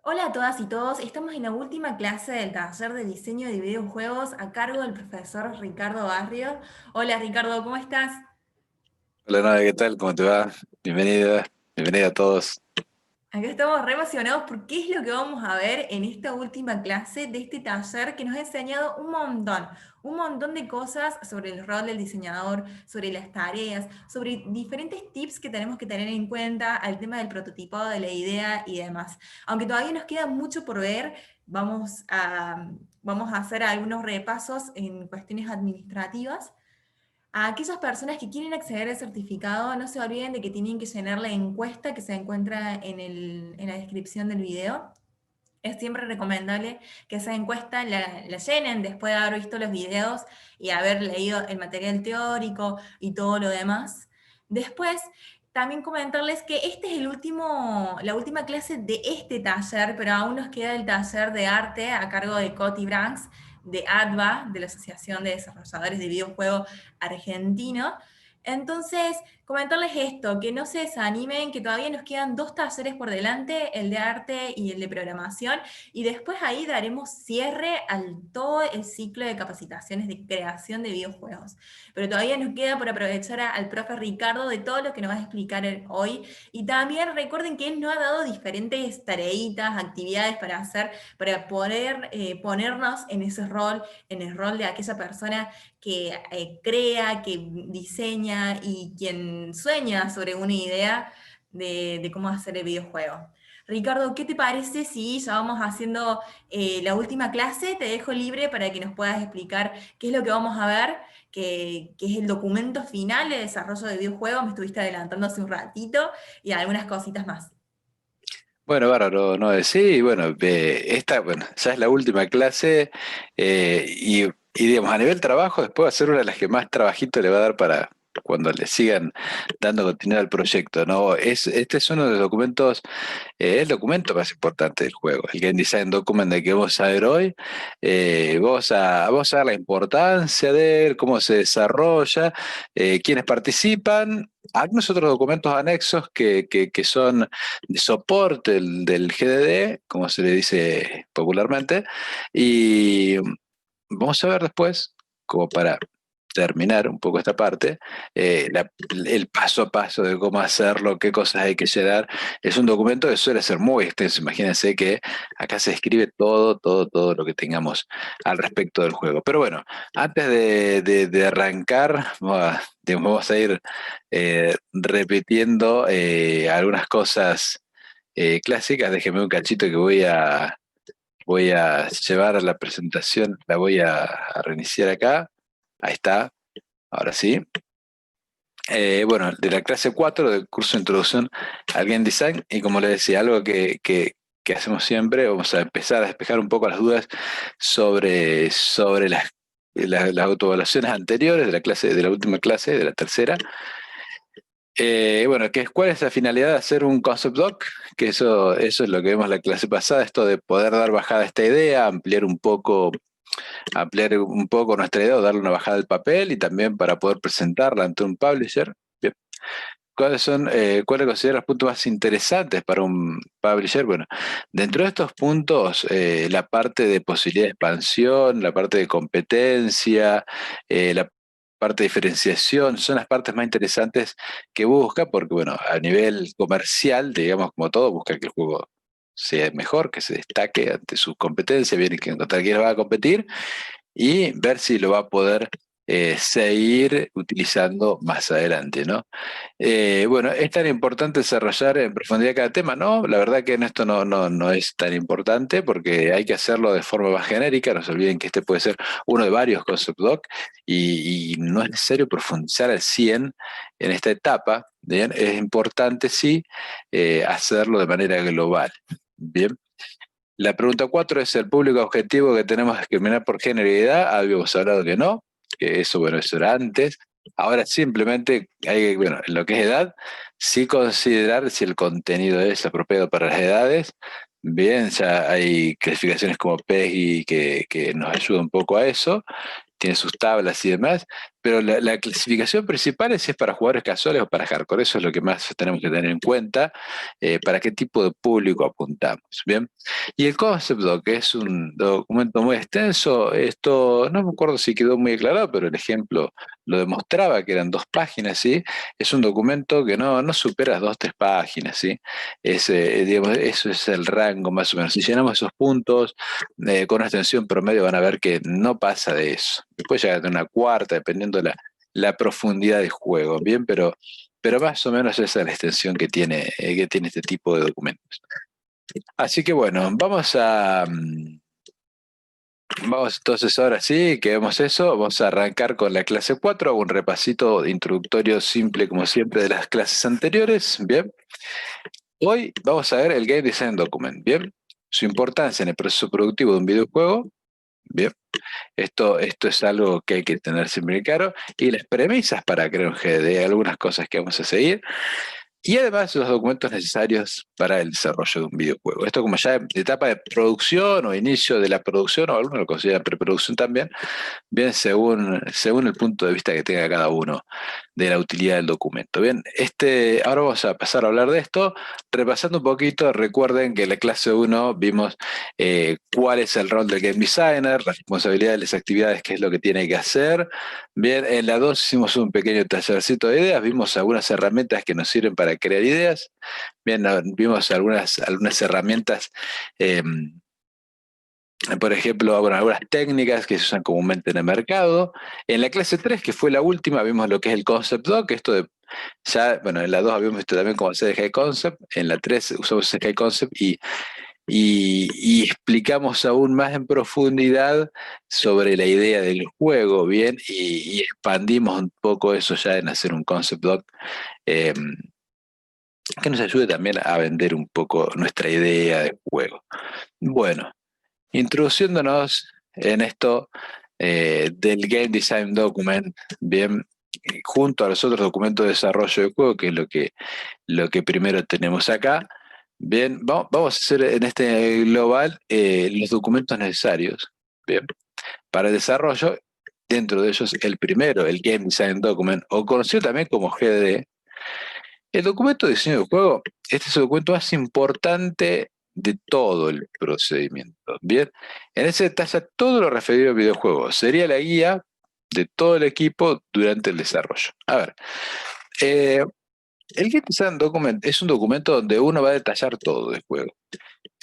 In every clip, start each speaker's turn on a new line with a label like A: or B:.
A: Hola a todas y todos, estamos en la última clase del taller de diseño de videojuegos a cargo del profesor Ricardo Barrio. Hola Ricardo, ¿cómo estás?
B: Hola, Nave, ¿qué tal? ¿Cómo te va? Bienvenida a todos.
A: Acá estamos re emocionados porque qué es lo que vamos a ver en esta última clase de este taller que nos ha enseñado un montón de cosas sobre el rol del diseñador, sobre las tareas, sobre diferentes tips que tenemos que tener en cuenta al tema del prototipado de la idea y demás. Aunque todavía nos queda mucho por ver, vamos a hacer algunos repasos en cuestiones administrativas. A aquellas personas que quieren acceder al certificado, no se olviden de que tienen que llenar la encuesta que se encuentra en la descripción del video. Es siempre recomendable que esa encuesta la llenen después de haber visto los videos y haber leído el material teórico y todo lo demás. Después, también comentarles que este es la última clase de este taller, pero aún nos queda el taller de arte a cargo de Coti Branks, de ADVA, de la Asociación de Desarrolladores de Videojuegos Argentino. Entonces, comentarles esto, que no se desanimen, que todavía nos quedan dos talleres por delante, el de arte y el de programación, y después ahí daremos cierre al todo el ciclo de capacitaciones de creación de videojuegos. Pero todavía nos queda por aprovechar al profe Ricardo de todo lo que nos va a explicar hoy, y también recuerden que él nos ha dado diferentes tareitas, actividades para hacer, para poder ponernos en el rol de aquella persona que crea, que diseña y quien sueña sobre una idea de cómo hacer el videojuego. Ricardo, ¿qué te parece si ya vamos haciendo la última clase? Te dejo libre para que nos puedas explicar qué es lo que vamos a ver, que es el documento final de desarrollo de videojuegos. Me estuviste adelantando hace un ratito y algunas cositas más.
B: Bueno, bárbaro, no, sí, bueno, esta, bueno, ya es la última clase y digamos, a nivel trabajo, después va a ser una de las que más trabajito le va a dar para cuando le sigan dando continuidad al proyecto, ¿no? Este es uno de los documentos, el documento más importante del juego, el Game Design Document del que vamos a ver hoy. Vamos a ver la importancia de él, cómo se desarrolla, quiénes participan. Algunos otros documentos anexos que son de soporte del GDD, como se le dice popularmente, y vamos a ver después, como para terminar un poco esta parte, el paso a paso de cómo hacerlo, qué cosas hay que llenar. Es un documento que suele ser muy extenso. Imagínense que acá se escribe todo lo que tengamos al respecto del juego. Pero bueno, antes de arrancar, vamos a ir repitiendo algunas cosas clásicas. Déjenme un cachito que voy a llevar la presentación, la voy a reiniciar acá. Ahí está, ahora sí. Bueno, de la clase 4 del curso de Introducción al Game Design, y como les decía, algo que hacemos siempre, vamos a empezar a despejar un poco las dudas sobre las autoevaluaciones anteriores de la clase, de la última clase, de la tercera. Bueno, ¿cuál es la finalidad de hacer un concept doc? Que eso es lo que vimos en la clase pasada, esto de poder dar bajada a esta idea, ampliar un poco nuestra idea o darle una bajada al papel y también para poder presentarla ante un publisher. Bien. ¿Cuáles consideran los puntos más interesantes para un publisher? Bueno, dentro de estos puntos, la parte de posibilidad de expansión, la parte de competencia, la parte de diferenciación, son las partes más interesantes que busca, porque bueno, a nivel comercial, digamos, como todo, busca que el juego sea mejor, que se destaque ante su competencia, viene que encontrar quién va a competir y ver si lo va a poder seguir utilizando más adelante, ¿no? Bueno, ¿es tan importante desarrollar en profundidad cada tema? No, la verdad que en esto no es tan importante porque hay que hacerlo de forma más genérica. No se olviden que este puede ser uno de varios concept doc y no es necesario profundizar al 100 en esta etapa. Bien, es importante sí hacerlo de manera global. Bien. La pregunta 4 es el público objetivo que tenemos que discriminar por género y edad. Habíamos hablado que no, que eso, bueno, eso era antes. Ahora simplemente hay, bueno, en lo que es edad, sí considerar si el contenido es apropiado para las edades. Bien, ya hay clasificaciones como PEGI que nos ayuda un poco a eso. tiene sus tablas y demás, pero la clasificación principal es si es para jugadores casuales o para hardcore. Eso es lo que más tenemos que tener en cuenta, para qué tipo de público apuntamos. Bien. Y el concept doc, que es un documento muy extenso, esto no me acuerdo si quedó muy aclarado, pero el ejemplo lo demostraba, que eran 2 páginas, ¿sí? Es un documento que no supera 2, 3 páginas, ¿sí? Digamos, eso es el rango más o menos. Si llenamos esos puntos con una extensión promedio, van a ver que no pasa de eso. Después ya de una cuarta, dependiendo la profundidad del juego, ¿bien? Pero más o menos esa es la extensión que tiene este tipo de documentos. Así que bueno, vamos entonces ahora sí, que vemos eso, vamos a arrancar con la clase 4, hago un repasito introductorio simple como siempre de las clases anteriores, bien. Hoy vamos a ver el Game Design Document, bien. Su importancia en el proceso productivo de un videojuego, bien. Esto es algo que hay que tener siempre claro. Y las premisas para crear un GD, algunas cosas que vamos a seguir. Y además los documentos necesarios para el desarrollo de un videojuego. Esto como ya etapa de producción o inicio de la producción, o algunos lo consideran preproducción también, bien según el punto de vista que tenga cada uno de la utilidad del documento. Bien, ahora vamos a pasar a hablar de esto. Repasando un poquito, recuerden que en la clase 1 vimos cuál es el rol del game designer, las responsabilidades, las actividades, qué es lo que tiene que hacer. Bien, en la 2 hicimos un pequeño tallercito de ideas, vimos algunas herramientas que nos sirven para crear ideas. Bien, vimos algunas herramientas, eh, por ejemplo, bueno, algunas técnicas que se usan comúnmente en el mercado. En la clase 3, que fue la última, vimos lo que es el concept doc, esto de ya, bueno, en la 2 habíamos visto también cómo hacer el high concept, en la 3 usamos el high concept y explicamos aún más en profundidad sobre la idea del juego, ¿bien? Y expandimos un poco eso ya en hacer un concept doc, eh, que nos ayude también a vender un poco nuestra idea de juego. Bueno, introduciéndonos en esto del Game Design Document, bien, junto a los otros documentos de desarrollo de juego, que es lo que primero tenemos acá. Bien, vamos a hacer en este global los documentos necesarios, bien, para el desarrollo. Dentro de ellos, el primero, el Game Design Document, o conocido también como GD. El documento de diseño de juego, este es el documento más importante de todo el procedimiento. Bien, en ese detalla todo lo referido al videojuego. Sería la guía de todo el equipo durante el desarrollo. A ver, eh, el Game Design Document es un documento donde uno va a detallar todo del juego.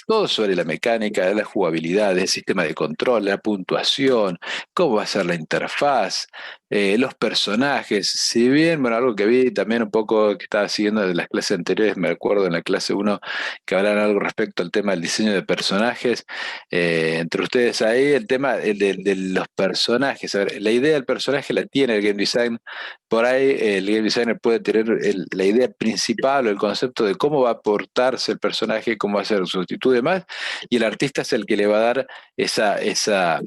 B: Todo sobre la mecánica, la jugabilidad, el sistema de control, la puntuación, cómo va a ser la interfaz, los personajes. Si bien, bueno, algo que vi también un poco que estaba siguiendo de las clases anteriores, me acuerdo en la clase 1 que hablaron algo respecto al tema del diseño de personajes. Entre ustedes ahí, el tema de los personajes. A ver, la idea del personaje la tiene el game design. Por ahí el game designer puede tener la idea principal o el concepto de cómo va a portarse el personaje, cómo va a ser su actitud y demás, y el artista es el que le va a dar esa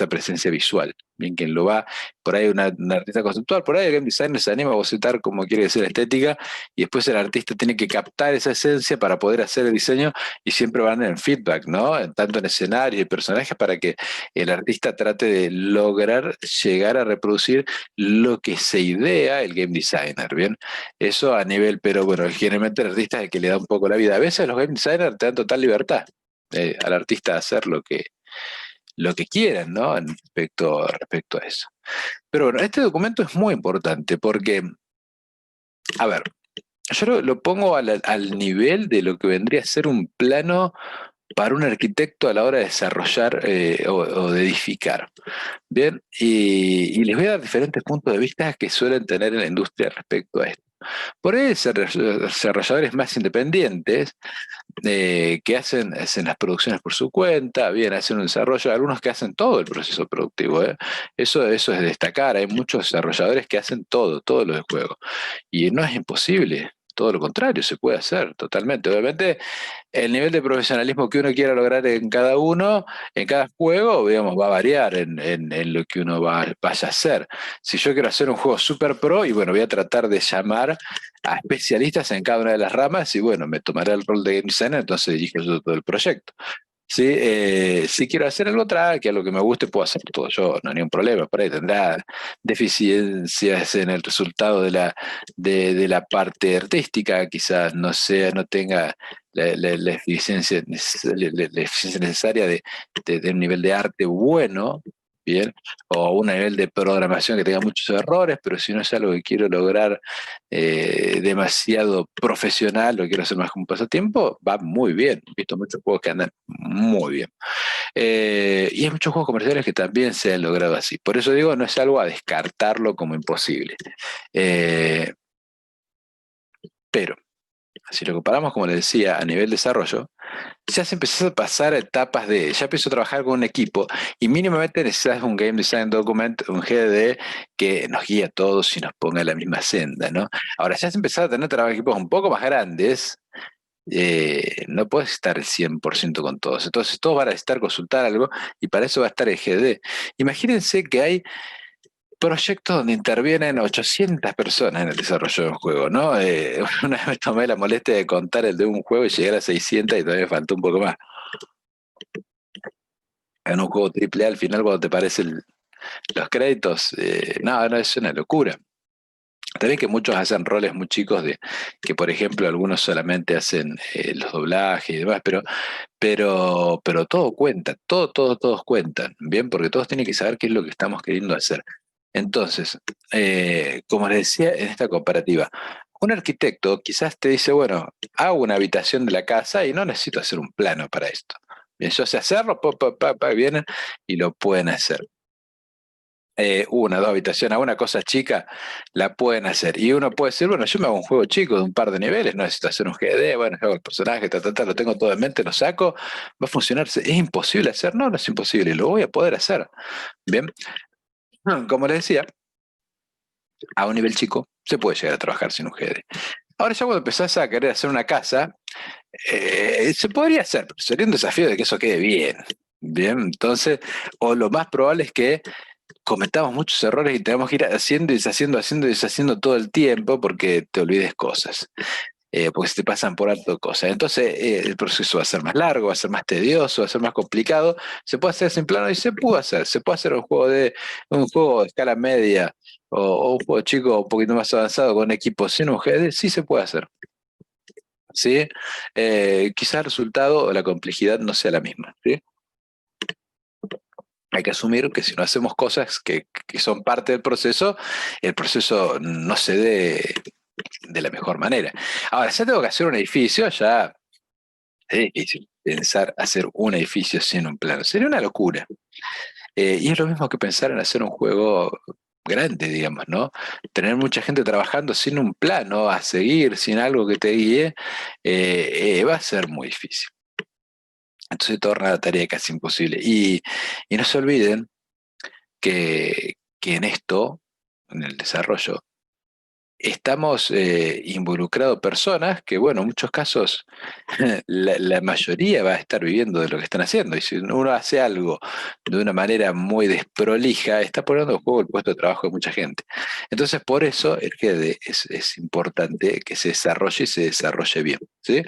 B: presencia visual. Bien, quien lo va, por ahí una artista conceptual, por ahí el game designer se anima a bocetar como quiere decir la estética, y después el artista tiene que captar esa esencia para poder hacer el diseño, y siempre van en feedback, ¿no? Tanto en escenario y personajes, para que el artista trate de lograr llegar a reproducir lo que se idea el game designer, ¿bien? Eso a nivel, pero bueno, generalmente el artista es el que le da un poco la vida. A veces los game designers te dan total libertad al artista a hacer lo que quieran, ¿no? Respecto a eso. Pero bueno, este documento es muy importante porque, a ver, yo lo pongo al nivel de lo que vendría a ser un plano para un arquitecto a la hora de desarrollar o de edificar. Bien, y les voy a dar diferentes puntos de vista que suelen tener en la industria respecto a esto. Por ahí, desarrolladores más independientes que hacen las producciones por su cuenta, bien, hacen un desarrollo, algunos que hacen todo el proceso productivo, ¿eh? Eso es destacar, hay muchos desarrolladores que hacen todo lo del juego. Y no es imposible, todo lo contrario, se puede hacer totalmente. Obviamente, el nivel de profesionalismo que uno quiera lograr en cada uno, en cada juego, digamos, va a variar en lo que uno vaya a hacer. Si yo quiero hacer un juego super pro, y bueno, voy a tratar de llamar a especialistas en cada una de las ramas, y bueno, me tomaré el rol de game designer, entonces dirijo yo todo el proyecto. Si quiero hacer algo que algo que me guste, puedo hacer todo yo, no hay ningún problema. Por ahí tendrá deficiencias en el resultado de la parte artística, quizás no sea, no tenga la eficiencia, la eficiencia necesaria de un nivel de arte bueno, bien, o un nivel de programación que tenga muchos errores, pero si no es algo que quiero lograr demasiado profesional, lo quiero hacer más como un pasatiempo, va muy bien. He visto muchos juegos que andan muy bien. Y hay muchos juegos comerciales que también se han logrado así. Por eso digo, no es algo a descartarlo como imposible. Eh, pero, si lo comparamos, como les decía, a nivel desarrollo, ya se empezó a pasar a etapas ya empezó a trabajar con un equipo y mínimamente necesitas un Game Design Document, un GDD que nos guíe a todos y nos ponga en la misma senda, ¿no? Ahora ya se empezó a tener trabajo equipos un poco más grandes, no puedes estar el 100% con todos. Entonces todos van a necesitar consultar algo y para eso va a estar el GD. Imagínense que hay proyectos donde intervienen 800 personas en el desarrollo de un juego, ¿no? Una vez me tomé la molestia de contar el de un juego y llegar a 600 y todavía me faltó un poco más. En un juego triple A al final cuando te aparecen los créditos, no, es una locura. También que muchos hacen roles muy chicos que por ejemplo algunos solamente hacen los doblajes y demás, pero todo cuenta, todos cuentan, ¿bien? Porque todos tienen que saber qué es lo que estamos queriendo hacer. Entonces, como les decía en esta comparativa, un arquitecto quizás te dice, bueno, hago una habitación de la casa y no necesito hacer un plano para esto. Bien, yo sé hacerlo, vienen y lo pueden hacer. Una, dos habitaciones, alguna cosa chica, la pueden hacer. Y uno puede decir, bueno, yo me hago un juego chico de un par de niveles, no necesito hacer un GD, bueno, yo hago el personaje, lo tengo todo en mente, lo saco, va a funcionar. ¿Es imposible hacer? No, no es imposible, lo voy a poder hacer. Bien, como les decía, a un nivel chico se puede llegar a trabajar sin un GD. Ahora ya cuando empezás a querer hacer una casa, se podría hacer, pero sería un desafío de que eso quede bien. Bien, entonces, o lo más probable es que cometamos muchos errores y tenemos que ir haciendo y deshaciendo, haciendo y deshaciendo todo el tiempo porque te olvides cosas, porque se te pasan por alto cosas. Entonces el proceso va a ser más largo, va a ser más tedioso, va a ser más complicado. Se puede hacer sin plano y se puede hacer un juego de escala media o un juego chico un poquito más avanzado con equipos sin un GD, sí se puede hacer. ¿Sí? Quizás el resultado o la complejidad no sea la misma. ¿Sí? Hay que asumir que si no hacemos cosas que son parte del proceso, el proceso no se dé de la mejor manera. Ahora, ya tengo que hacer un edificio, ya es difícil pensar hacer un edificio sin un plano. Sería una locura. Y es lo mismo que pensar en hacer un juego grande, digamos, ¿no? Tener mucha gente trabajando sin un plano a seguir, sin algo que te guíe, va a ser muy difícil. Entonces se torna la tarea casi imposible. Y no se olviden que en esto, en el desarrollo, estamos involucrados personas que, bueno, en muchos casos la mayoría va a estar viviendo de lo que están haciendo. Y si uno hace algo de una manera muy desprolija, está poniendo en juego el puesto de trabajo de mucha gente. Entonces, por eso es que es importante que se desarrolle y se desarrolle bien. ¿Sí?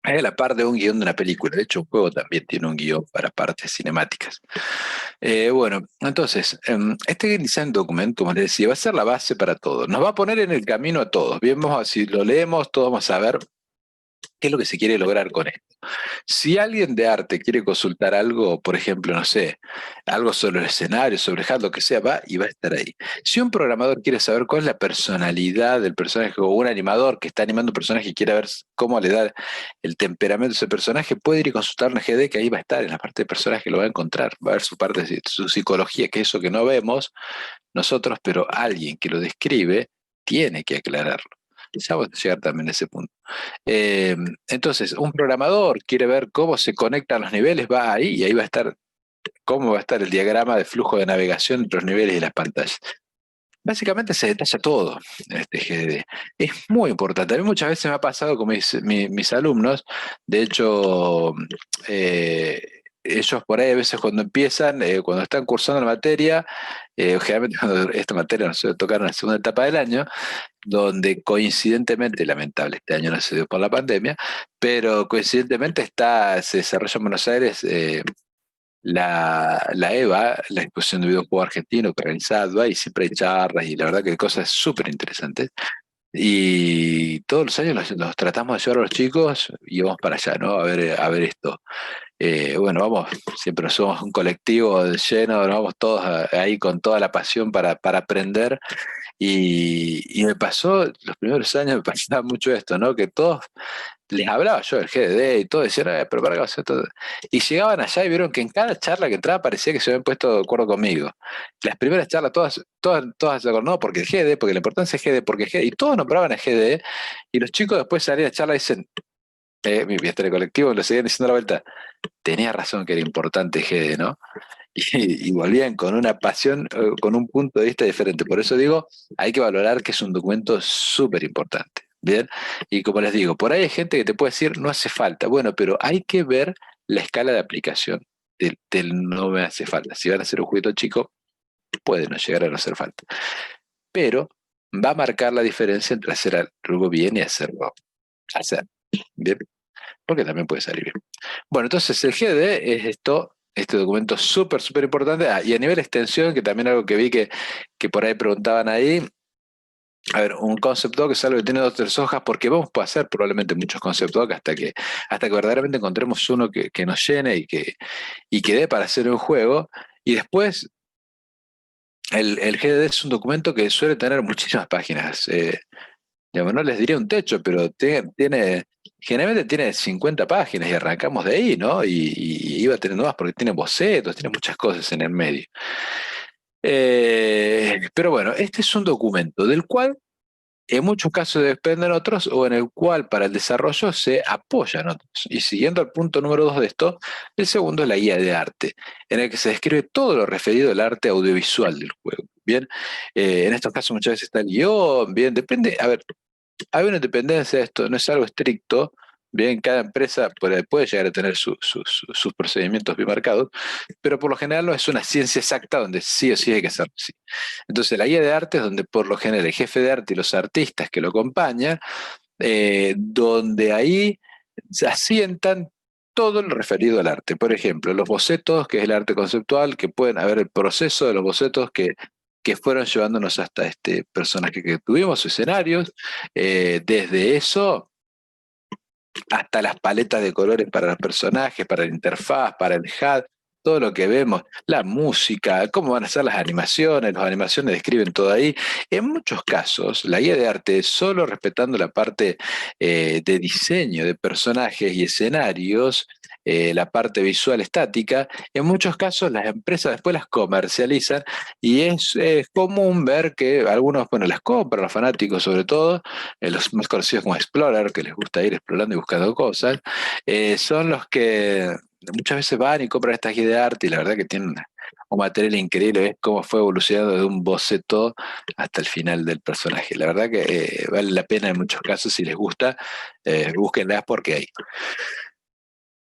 B: Es la par de un guión de una película. De hecho, un juego también tiene un guión para partes cinemáticas. Bueno, entonces, este Game Design Document, como les decía, va a ser la base para todo. Nos va a poner en el camino a todos. Bien, si lo leemos, todos vamos a ver qué es lo que se quiere lograr con esto. Si alguien de arte quiere consultar algo, por ejemplo, no sé, algo sobre el escenario, sobre HUD, lo que sea, va y va a estar ahí. Si un programador quiere saber cuál es la personalidad del personaje o un animador que está animando un personaje y quiere ver cómo le da el temperamento a ese personaje, puede ir y consultar un GD que ahí va a estar, en la parte de personaje lo va a encontrar, va a ver su parte, su psicología, que es eso que no vemos nosotros, pero alguien que lo describe tiene que aclararlo. Ya vamos a llegar también a ese punto. Eh, entonces, un programador quiere ver cómo se conectan los niveles, va ahí y ahí va a estar cómo va a estar el diagrama de flujo de navegación entre los niveles y las pantallas. Básicamente se detalla todo en este GDD. Es muy importante. A mí muchas veces me ha pasado con mis alumnos, de hecho, eh, ellos por ahí a veces cuando empiezan, cuando están cursando la materia, generalmente cuando esta materia nos suele tocar en la segunda etapa del año, donde coincidentemente, lamentable, este año no se dio por la pandemia, pero coincidentemente se desarrolla en Buenos Aires la EVA, la exposición de videojuego argentino que organiza ADVA, y siempre hay charlas y la verdad que hay cosas súper interesantes. Y todos los años los tratamos de llevar a los chicos y vamos para allá, ¿no? A ver esto. Bueno, vamos, siempre somos un colectivo de lleno, nos vamos todos ahí con toda la pasión para aprender. Y me pasó, los primeros años me pasaba mucho esto, ¿no? Que todos les hablaba yo del GDD y todo, decían, pero para qué vas a hacer todo". Y llegaban allá y vieron que en cada charla que entraba parecía que se habían puesto de acuerdo conmigo. Las primeras charlas, todas, no, porque el GDD, porque la importancia es GDD, porque GDD, y todos nombraban el GDD, y los chicos después salían de charla y dicen, mi bienestar colectivo, lo seguían diciendo a la vuelta, tenía razón que era importante GDD, ¿no? Y volvían con una pasión, con un punto de vista diferente. Por eso digo, hay que valorar que es un documento súper importante. Bien, y como les digo, por ahí hay gente que te puede decir, no hace falta. Bueno, pero hay que ver la escala de aplicación del no me hace falta. Si van a hacer un juguito chico, puede no llegar a no hacer falta. Pero va a marcar la diferencia entre hacer algo bien y hacer. Bien, porque también puede salir bien. Bueno, entonces el GD es esto, este documento súper, súper importante. Y a nivel extensión, que también algo que vi que por ahí preguntaban ahí, a ver, un concept doc es algo que tiene 2 o 3 hojas, porque vamos a hacer probablemente muchos concept doc hasta que verdaderamente encontremos uno que nos llene y que dé para hacer un juego. Y después, el GDD es un documento que suele tener muchísimas páginas. Digamos, no les diría un techo, pero generalmente tiene 50 páginas y arrancamos de ahí, ¿no? Y iba teniendo más porque tiene bocetos, tiene muchas cosas en el medio. Pero bueno, este es un documento del cual en muchos casos dependen otros o en el cual para el desarrollo se apoyan otros. Y siguiendo al punto número 2 de esto, el segundo es la guía de arte, en el que se describe todo lo referido al arte audiovisual del juego. Bien, en estos casos muchas veces está el guión, bien, depende, a ver, hay una independencia de esto, no es algo estricto. Bien, cada empresa puede llegar a tener sus procedimientos bien marcados, pero por lo general no es una ciencia exacta donde sí o sí hay que hacerlo así. Entonces, la guía de arte es donde por lo general el jefe de arte y los artistas que lo acompañan, donde ahí se asientan todo lo referido al arte. Por ejemplo, los bocetos, que es el arte conceptual, que pueden haber el proceso de los bocetos que fueron llevándonos hasta este personaje que tuvimos, escenarios, desde eso hasta las paletas de colores para los personajes, para la interfaz, para el HUD, todo lo que vemos, la música, cómo van a ser las animaciones describen todo ahí. En muchos casos, la guía de arte, solo respetando la parte de diseño de personajes y escenarios, la parte visual estática, en muchos casos las empresas después las comercializan y es común ver que algunos, bueno, las compran, los fanáticos sobre todo, los más conocidos como Explorer, que les gusta ir explorando y buscando cosas, son los que muchas veces van y compran estas guías de arte y la verdad que tienen un material increíble, ves cómo fue evolucionando de un boceto hasta el final del personaje. La verdad que vale la pena en muchos casos, si les gusta, búsquenlas porque hay.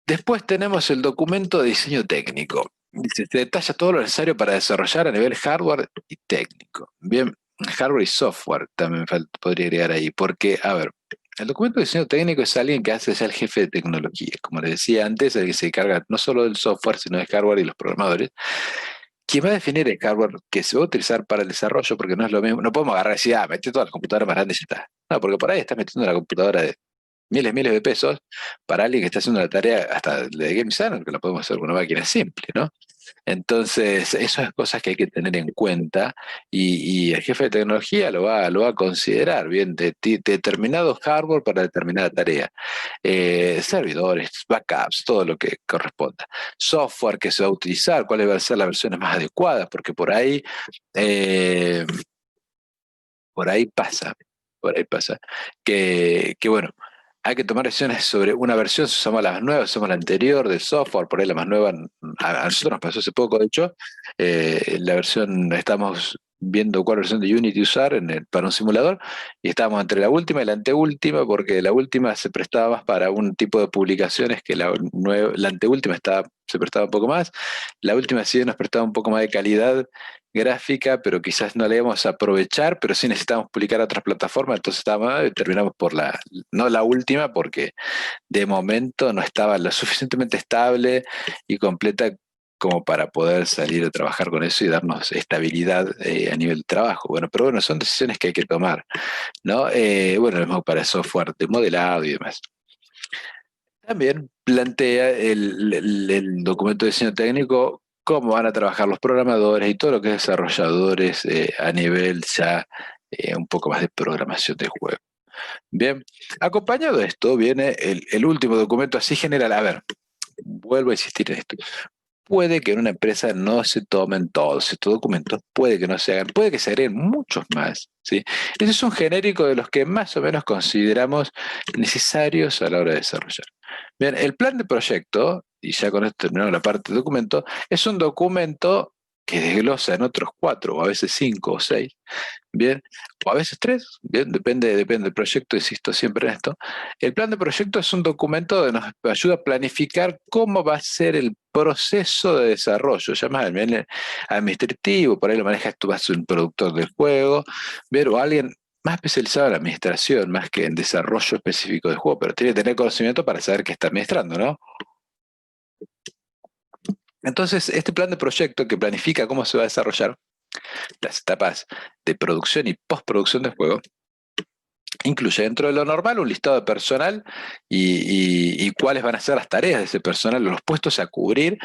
B: Después tenemos el documento de diseño técnico. Dice, se detalla todo lo necesario para desarrollar a nivel hardware y técnico. Bien, hardware y software también podría agregar ahí, porque, a ver, el documento de diseño técnico es alguien que hace ya el jefe de tecnología. Como les decía antes, el que se encarga no solo del software, sino del hardware y los programadores. ¿Quién va a definir el hardware que se va a utilizar para el desarrollo? Porque no es lo mismo. No podemos agarrar y decir, mete todas las computadoras más grandes y ya está. No, porque por ahí estás metiendo una computadora de miles de pesos para alguien que está haciendo la tarea hasta de Game Center, que lo podemos hacer con una máquina simple, ¿no? Entonces, esas cosas que hay que tener en cuenta y el jefe de tecnología lo va a considerar, bien, determinado hardware para determinada tarea. Servidores, backups, todo lo que corresponda. Software que se va a utilizar, cuáles van a ser las versiones más adecuadas, porque eh, por ahí pasa, que bueno, hay que tomar decisiones sobre una versión, si usamos la más nueva, si usamos la anterior del software, por ahí la más nueva, a nosotros nos pasó hace poco, de hecho, la versión, estamos viendo cuál versión de Unity usar para un simulador, y estábamos entre la última y la anteúltima, porque la última se prestaba más para un tipo de publicaciones que la anteúltima se prestaba un poco más. La última sí nos prestaba un poco más de calidad gráfica, pero quizás no la íbamos a aprovechar, pero sí necesitábamos publicar a otras plataformas, entonces terminamos por no la última, porque de momento no estaba lo suficientemente estable y completa como para poder salir a trabajar con eso y darnos estabilidad a nivel de trabajo. Bueno, pero bueno, son decisiones que hay que tomar, ¿no? Bueno, lo mismo para el software de modelado y demás. También plantea el documento de diseño técnico cómo van a trabajar los programadores y todo lo que es desarrolladores a nivel ya un poco más de programación de juego. Bien, acompañado de esto viene el último documento así general. A ver, vuelvo a insistir en esto. Puede que en una empresa no se tomen todos estos documentos, puede que no se hagan, puede que se agreguen muchos más, ¿sí? Ese es un genérico de los que más o menos consideramos necesarios a la hora de desarrollar. Bien, el plan de proyecto, y ya con esto terminamos la parte de documento, es un documento que desglosa en otros 4 o a veces 5 o 6, bien, o a veces 3, bien, depende del proyecto, insisto siempre en esto. El plan de proyecto es un documento que nos ayuda a planificar cómo va a ser el proceso de desarrollo, ya más administrativo, por ahí lo manejas tú, vas a ser un productor del juego, bien, o alguien más especializado en la administración, más que en desarrollo específico del juego, pero tiene que tener conocimiento para saber qué está administrando, ¿no? Entonces, este plan de proyecto que planifica cómo se va a desarrollar las etapas de producción y postproducción del juego, incluye dentro de lo normal un listado de personal y cuáles van a ser las tareas de ese personal, los puestos a cubrir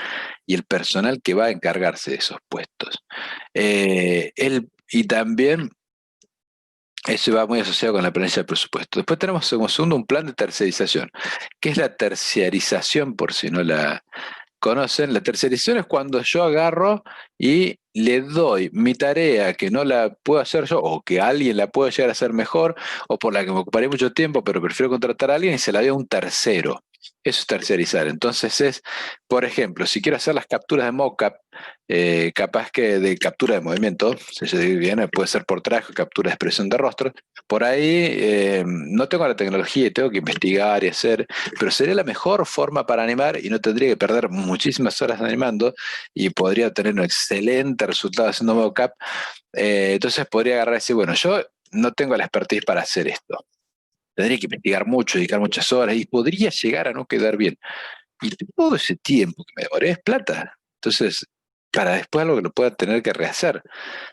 B: y el personal que va a encargarse de esos puestos. Y también eso va muy asociado con la planeación del presupuesto. Después tenemos como segundo un plan de tercerización, que es la terciarización, por si no la conocen. La tercerización es cuando yo agarro y le doy mi tarea que no la puedo hacer yo o que alguien la puede llegar a hacer mejor o por la que me ocuparé mucho tiempo, pero prefiero contratar a alguien y se la doy a un tercero. Eso es tercerizar. Entonces es, por ejemplo, si quiero hacer las capturas de mockup, capaz que de captura de movimiento, si se divide bien, puede ser por traje, captura de expresión de rostro. Por ahí no tengo la tecnología y tengo que investigar y hacer, pero sería la mejor forma para animar y no tendría que perder muchísimas horas animando y podría tener un excelente resultado haciendo mockup. Entonces podría agarrar y decir, bueno, yo no tengo la expertise para hacer esto. Tendría que investigar mucho, dedicar muchas horas y podría llegar a no quedar bien. Y todo ese tiempo que me demoré es plata. Entonces, para después algo que lo pueda tener que rehacer.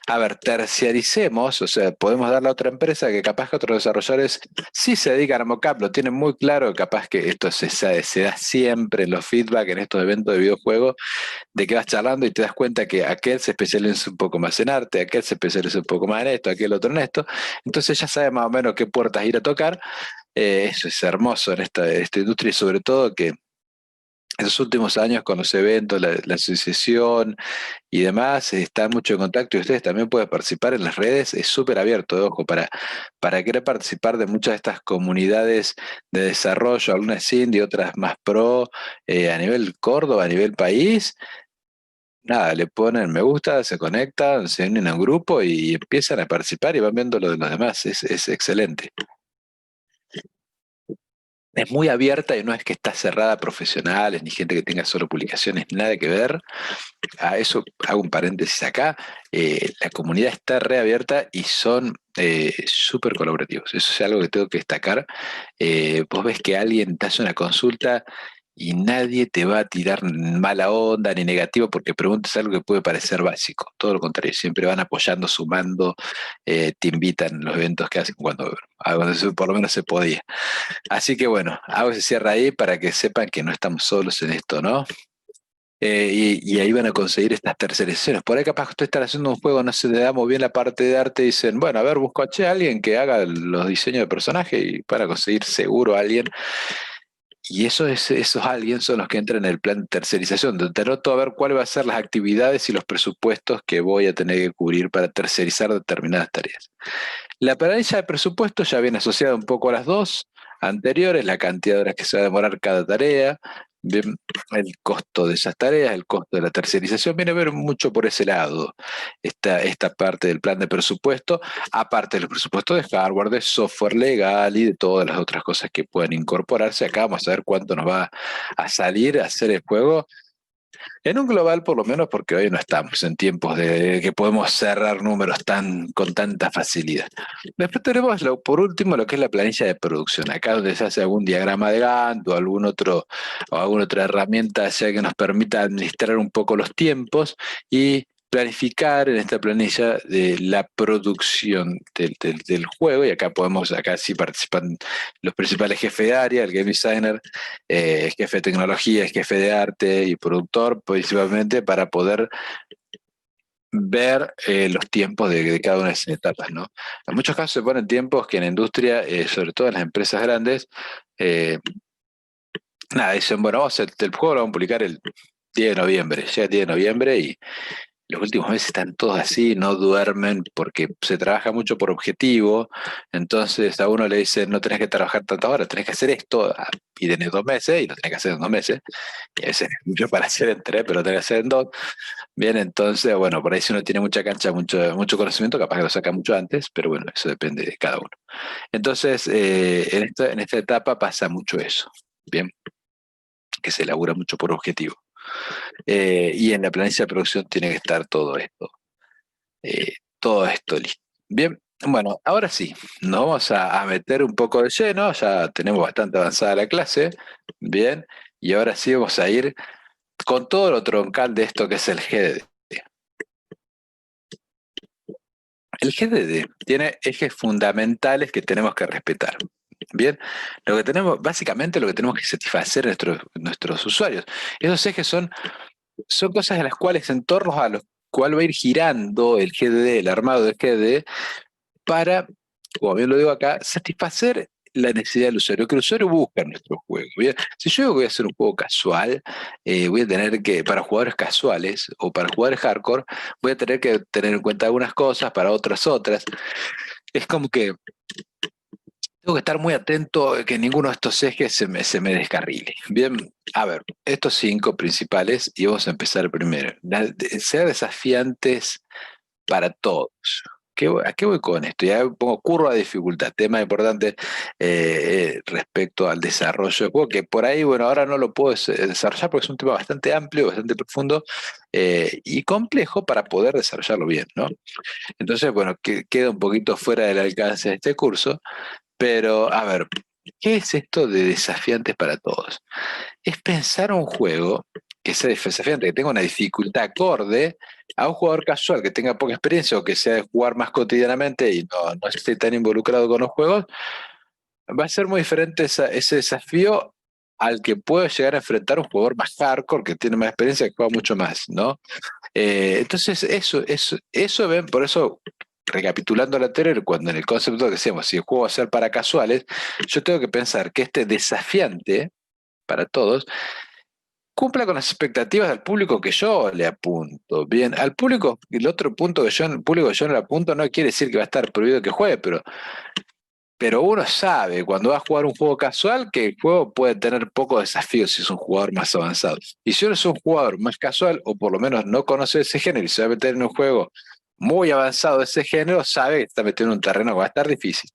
B: A ver, terciaricemos, o sea, podemos darle a otra empresa que capaz que otros desarrolladores sí se dedican a mockup, lo tienen muy claro, capaz que esto se da siempre en los feedback, en estos eventos de videojuegos, de que vas charlando y te das cuenta que aquel se especializa un poco más en arte, aquel se especializa un poco más en esto, aquel otro en esto, entonces ya sabes más o menos qué puertas ir a tocar. Eso es hermoso en esta industria y sobre todo que en los últimos años con los eventos, la asociación y demás, están mucho en contacto y ustedes también pueden participar en las redes, es súper abierto, ojo, para querer participar de muchas de estas comunidades de desarrollo, algunas indie, otras más pro, a nivel Córdoba, a nivel país. Nada, le ponen me gusta, se conectan, se unen a un grupo y empiezan a participar y van viendo lo de los demás. Es excelente. Es muy abierta y no es que está cerrada a profesionales ni gente que tenga solo publicaciones, nada que ver. A eso hago un paréntesis acá. La comunidad está reabierta y son súper colaborativos. Eso es algo que tengo que destacar. Vos ves que alguien te hace una consulta y nadie te va a tirar mala onda ni negativo porque preguntes algo que puede parecer básico. Todo lo contrario, siempre van apoyando, sumando, te invitan en los eventos que hacen cuando por lo menos se podía. Así que bueno, hago ese cierre ahí para que sepan que no estamos solos en esto, ¿no? Y ahí van a conseguir estas tercerizaciones. Por ahí capaz que ustedes están haciendo un juego, no se le da muy bien la parte de arte, y dicen, bueno, a ver, busco a alguien que haga los diseños de personaje y para conseguir seguro a alguien. Y esos alguien son los que entran en el plan de tercerización, donde anoto a ver cuáles van a ser las actividades y los presupuestos que voy a tener que cubrir para tercerizar determinadas tareas. La planilla de presupuesto ya viene asociada un poco a las dos anteriores, la cantidad de horas que se va a demorar cada tarea. Bien, el costo de esas tareas, el costo de la tercerización, viene a ver mucho por ese lado, esta parte del plan de presupuesto, aparte del presupuesto de hardware, de software legal y de todas las otras cosas que pueden incorporarse. Acá vamos a ver cuánto nos va a salir a hacer el juego en un global, por lo menos, porque hoy no estamos en tiempos de que podemos cerrar números con tanta facilidad. Después tenemos, por último, lo que es la planilla de producción. Acá donde se hace algún diagrama de Gantt o alguna otra herramienta sea que nos permita administrar un poco los tiempos y planificar en esta planilla de la producción del juego. Y acá sí participan los principales jefes de área, el game designer, jefe de tecnología, jefe de arte y productor, principalmente para poder ver los tiempos de cada una de esas etapas, ¿no? En muchos casos se ponen tiempos que en la industria, sobre todo en las empresas grandes, eh, nada, dicen, bueno, el juego lo vamos a publicar el 10 de noviembre, llega el 10 de noviembre y los últimos meses están todos así, no duermen porque se trabaja mucho por objetivo, entonces a uno le dicen, no tenés que trabajar tantas horas, tenés que hacer esto, y tenés 2 meses, y lo tenés que hacer en 2 meses, y a veces es mucho para hacer en 3, pero lo tenés que hacer en 2. Bien, entonces, bueno, por ahí si uno tiene mucha cancha, mucho conocimiento, capaz que lo saca mucho antes, pero bueno, eso depende de cada uno. Entonces, en esta etapa pasa mucho eso, bien, que se elabora mucho por objetivo. Y en la planilla de producción tiene que estar todo esto listo. Bien, bueno, ahora sí, nos vamos a meter un poco de lleno, ya tenemos bastante avanzada la clase, bien, y ahora sí vamos a ir con todo lo troncal de esto que es el GDD. El GDD tiene ejes fundamentales que tenemos que respetar. Bien, básicamente lo que tenemos que satisfacer a nuestros usuarios. Esos ejes son cosas de las cuales, en torno a los cuales va a ir girando el GDD, el armado del GDD, para, como bien lo digo acá, satisfacer la necesidad del usuario, que el usuario busca en nuestro juego. ¿Bien? Si yo voy a hacer un juego casual, voy a tener que, para jugadores casuales o para jugadores hardcore, voy a tener que tener en cuenta algunas cosas, para otras. Es como que tengo que estar muy atento a que ninguno de estos ejes se me descarrile. Bien, a ver, estos 5 principales, y vamos a empezar primero. Ser desafiantes para todos. ¿A qué voy con esto? Ya pongo curva de dificultad, tema importante respecto al desarrollo de juego, que por ahí, bueno, ahora no lo puedo desarrollar porque es un tema bastante amplio, bastante profundo y complejo para poder desarrollarlo bien, ¿no? Entonces, bueno, queda un poquito fuera del alcance de este curso, pero a ver, ¿qué es esto de desafiantes para todos? Es pensar un juego que sea desafiante, que tenga una dificultad acorde a un jugador casual que tenga poca experiencia o que sea de jugar más cotidianamente y no esté tan involucrado con los juegos, va a ser muy diferente ese desafío al que puede llegar a enfrentar un jugador más hardcore, que tiene más experiencia, que juega mucho más, ¿no? Entonces, eso ven, por eso, recapitulando la anterior, cuando en el concepto que decíamos, si el juego va a ser para casuales, yo tengo que pensar que este desafiante para todos cumpla con las expectativas del público que yo le apunto. Bien, al público, el otro punto el público que yo no le apunto no quiere decir que va a estar prohibido que juegue, pero uno sabe cuando va a jugar un juego casual que el juego puede tener pocos desafíos si es un jugador más avanzado. Y si uno es un jugador más casual, o por lo menos no conoce ese género y se va a meter en un juego muy avanzado de ese género, sabe que está metido en un terreno que va a estar difícil.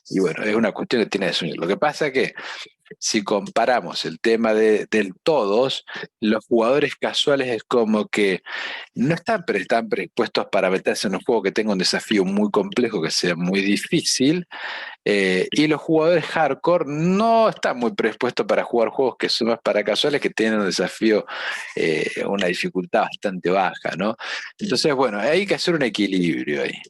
B: Y bueno, es una cuestión que tiene de sueño. Lo que pasa es que si comparamos el tema del todos, los jugadores casuales es como que no están predispuestos para meterse en un juego que tenga un desafío muy complejo, que sea muy difícil, y los jugadores hardcore no están muy predispuestos para jugar juegos que son más para casuales, que tienen un desafío, una dificultad bastante baja, ¿no? Entonces, bueno, hay que hacer un equilibrio ahí.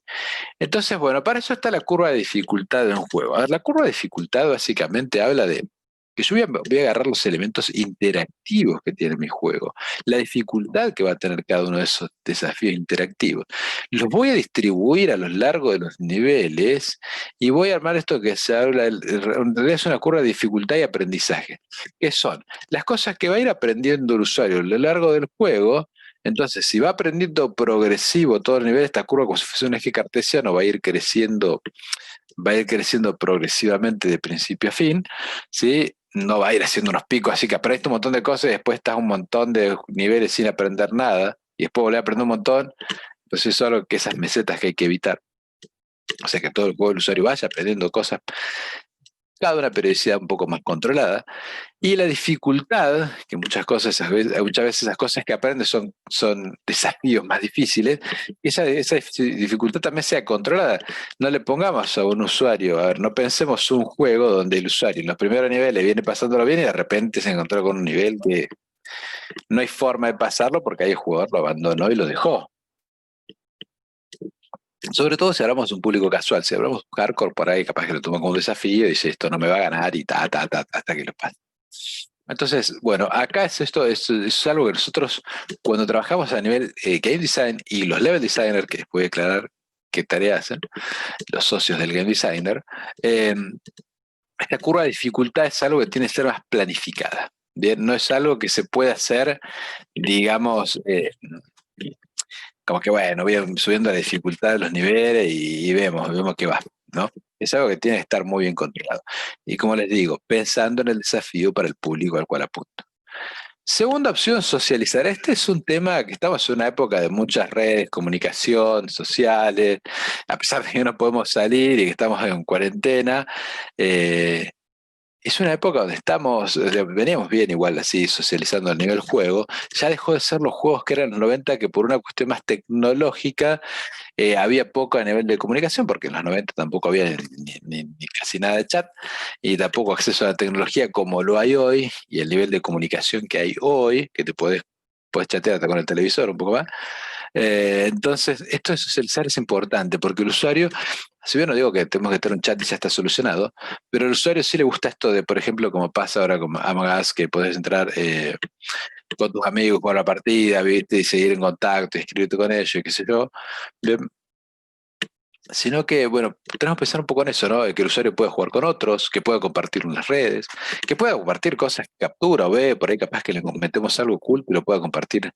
B: Entonces, bueno, para eso está la curva de dificultad de un juego. A ver, la curva de dificultad básicamente habla de que yo voy a agarrar los elementos interactivos que tiene mi juego, la dificultad que va a tener cada uno de esos desafíos interactivos. Los voy a distribuir a lo largo de los niveles y voy a armar esto que se habla, en realidad es una curva de dificultad y aprendizaje, que son las cosas que va a ir aprendiendo el usuario a lo largo del juego. Entonces, si va aprendiendo progresivo todo el nivel, esta curva, como si fuese un eje cartesiano, va a ir creciendo progresivamente de principio a fin, ¿sí? no va a ir haciendo unos picos así que aprendiste un montón de cosas y después estás un montón de niveles sin aprender nada y después volver a aprender un montón. Pues es algo que esas mesetas que hay que evitar. O sea, que todo el juego el usuario vaya aprendiendo cosas, cada una periodicidad un poco más controlada. Y la dificultad, que muchas veces esas cosas que aprendes son desafíos más difíciles, esa dificultad también sea controlada. No le pongamos a un usuario, a ver, no pensemos un juego donde el usuario en los primeros niveles viene pasándolo bien y de repente se encontró con un nivel que no hay forma de pasarlo porque ahí el jugador lo abandonó y lo dejó. Sobre todo si hablamos de un público casual, si hablamos de un hardcore por ahí, capaz que lo toma como un desafío y dice esto no me va a ganar y hasta que lo pase. Entonces, bueno, acá es algo que nosotros cuando trabajamos a nivel game design y los level designers, que les voy a aclarar qué tarea hacen, los socios del game designer, esta curva de dificultad es algo que tiene que ser más planificada. Bien, no es algo que se pueda hacer, digamos, como que bueno, voy subiendo la dificultad de los niveles y vemos qué va, ¿no? Es algo que tiene que estar muy bien controlado. Y como les digo, pensando en el desafío para el público al cual apunto. Segunda opción, socializar. Este es un tema que estamos en una época de muchas redes, comunicación, sociales, a pesar de que no podemos salir y que estamos en cuarentena, eh, es una época donde veníamos bien igual así, socializando al nivel juego, ya dejó de ser los juegos que eran en los 90, que por una cuestión más tecnológica había poco a nivel de comunicación, porque en los 90 tampoco había ni casi nada de chat, y tampoco acceso a la tecnología como lo hay hoy, y el nivel de comunicación que hay hoy, que puedes chatear hasta con el televisor un poco más. Entonces, esto de socializar es importante, porque el usuario, si bien no digo que tenemos que tener un chat y ya está solucionado, pero al usuario sí le gusta esto de, por ejemplo, como pasa ahora con Among Us, que podés entrar con tus amigos, jugar la partida, ¿viste? Y seguir en contacto, y escribirte con ellos, y qué sé yo. Bien, sino que, bueno, tenemos que pensar un poco en eso, ¿no? De que el usuario pueda jugar con otros, que pueda compartir en las redes, que pueda compartir cosas que captura o ve, por ahí capaz que le metemos algo cool que lo pueda compartir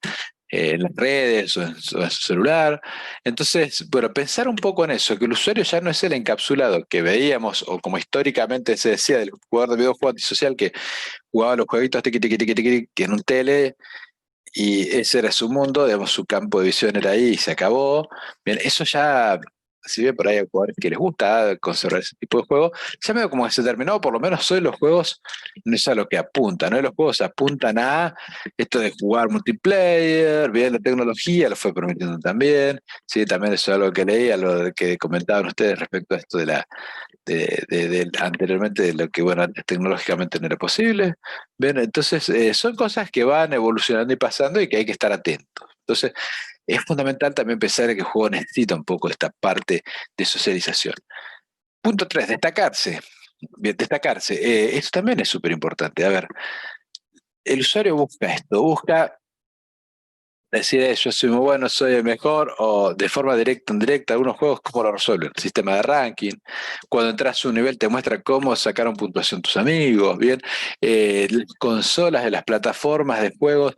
B: en las redes o en su celular. Entonces, bueno, pensar un poco en eso, que el usuario ya no es el encapsulado que veíamos, o como históricamente se decía del jugador de videojuego antisocial que jugaba los jueguitos tiqui, tiqui, tiqui, tiqui, que en un tele, y ese era su mundo, digamos, su campo de visión era ahí y se acabó. Bien, eso ya, si bien por ahí hay jugadores que les gusta conservar ese tipo de juego, ya medio como que se terminó, por lo menos hoy los juegos no es a lo que apuntan, ¿no? Los juegos apuntan a esto de jugar multiplayer, bien, la tecnología lo fue permitiendo también, sí, también eso es algo que leí, a lo que comentaban ustedes respecto a esto anteriormente de lo que, bueno, antes tecnológicamente no era posible. Bien, entonces son cosas que van evolucionando y pasando y que hay que estar atentos. Entonces, es fundamental también pensar que el juego necesita un poco esta parte de socialización. Punto 3, destacarse. Bien, destacarse. Esto también es súper importante. A ver, el usuario busca esto, busca decir yo soy muy bueno, soy el mejor, o de forma directa o indirecta, algunos juegos cómo lo resuelven. Sistema de ranking, cuando entras a un nivel te muestra cómo sacaron puntuación tus amigos, bien. Las consolas de las plataformas de juegos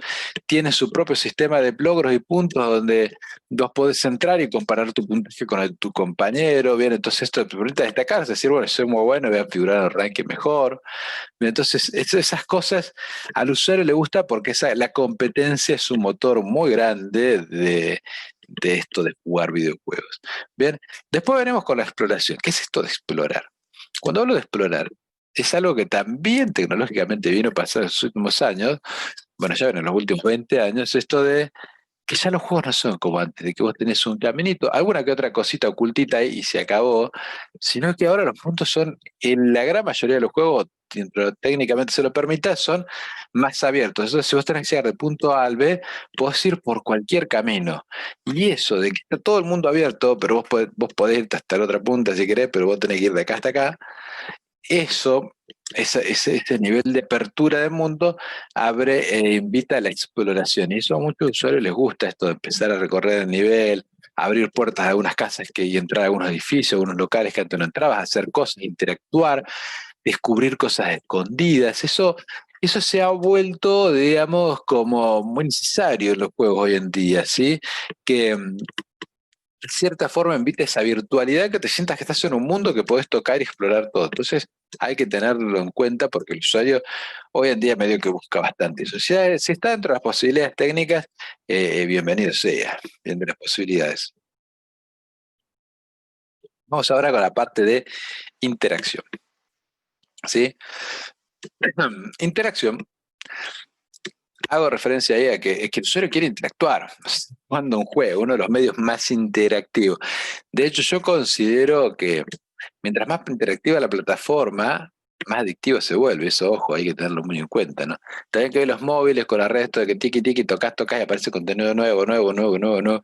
B: tienen su propio sistema de logros y puntos donde vos podés entrar y comparar tu puntaje con el tu compañero, bien. Entonces esto te permite destacarse, decir, bueno, soy muy bueno, voy a figurar en el ranking mejor. Entonces, esas cosas al usuario le gusta porque la competencia es un motor muy grande de esto de jugar videojuegos. Bien, después venimos con la exploración. ¿Qué es esto de explorar? Cuando hablo de explorar, es algo que también tecnológicamente vino a pasar en los últimos años, bueno, ya en los últimos 20 años, esto de que ya los juegos no son como antes, de que vos tenés un caminito, alguna que otra cosita ocultita ahí y se acabó, sino que ahora los puntos son, en la gran mayoría de los juegos, dentro técnicamente se lo permita, son más abiertos. Entonces, si vos tenés que llegar de punto A al B, podés ir por cualquier camino. Y eso de que está todo el mundo abierto, pero vos podés ir hasta la otra punta si querés, pero vos tenés que ir de acá hasta acá, eso, ese nivel de apertura del mundo abre e invita a la exploración. Y eso a muchos usuarios les gusta, esto de empezar a recorrer el nivel, abrir puertas de algunas casas y entrar a algunos edificios, algunos locales que antes no entrabas, hacer cosas, interactuar, descubrir cosas escondidas. Eso se ha vuelto, digamos, como muy necesario en los juegos hoy en día, ¿sí? Que de cierta forma invita esa virtualidad que te sientas que estás en un mundo que podés tocar y explorar todo. Entonces, hay que tenerlo en cuenta porque el usuario hoy en día medio que busca bastante eso. Si está dentro de las posibilidades técnicas, bienvenido sea, bien de las posibilidades. Vamos ahora con la parte de interacción. ¿Sí? Interacción, hago referencia ahí a que el usuario quiere interactuar jugando un juego, uno de los medios más interactivos. De hecho, yo considero que mientras más interactiva la plataforma, más adictiva se vuelve. Eso, ojo, hay que tenerlo muy en cuenta, ¿no? También que hay los móviles con el resto de que tiki tiki, tocas, tocas y aparece contenido nuevo, nuevo, nuevo, nuevo, nuevo.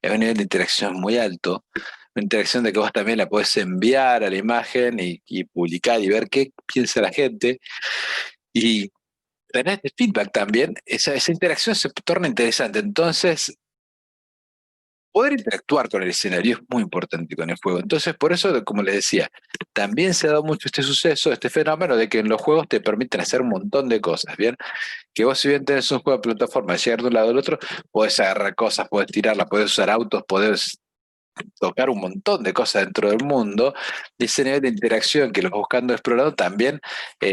B: Es un nivel de interacción muy alto. Una interacción de que vos también la podés enviar a la imagen y publicar y ver qué piensa la gente. Y tener este feedback también, esa interacción se torna interesante. Entonces, poder interactuar con el escenario es muy importante con el juego. Entonces, por eso, como les decía, también se ha dado mucho este suceso, este fenómeno de que en los juegos te permiten hacer un montón de cosas, ¿bien? Que vos si bien tenés un juego de plataforma, llegar de un lado al otro, podés agarrar cosas, podés tirarlas, podés usar autos, podés tocar un montón de cosas dentro del mundo, y ese nivel de interacción que los buscando explorado también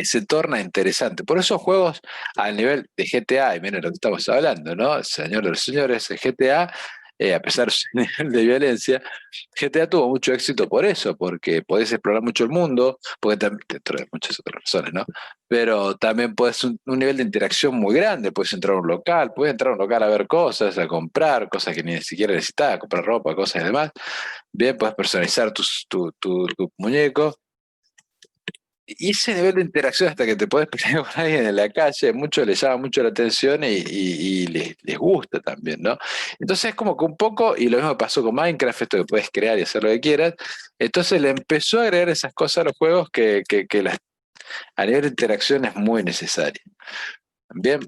B: se torna interesante. Por esos juegos al nivel de GTA, y miren lo que estamos hablando, ¿no? Señor de los señores, el GTA, a pesar de su nivel de violencia, GTA tuvo mucho éxito por eso, porque podés explorar mucho el mundo, porque también, dentro de muchas otras razones, ¿no? Pero también puedes un nivel de interacción muy grande, puedes entrar a un local a ver cosas, a comprar cosas que ni siquiera necesitas, a comprar ropa, cosas y demás. Bien, puedes personalizar tu muñeco. Y ese nivel de interacción hasta que te puedes pelear con alguien en la calle, mucho les llama mucho la atención y les gusta también, ¿no? Entonces es como que un poco, y lo mismo pasó con Minecraft, esto que puedes crear y hacer lo que quieras, entonces le empezó a agregar esas cosas a los juegos que a nivel de interacción es muy necesario. Bien,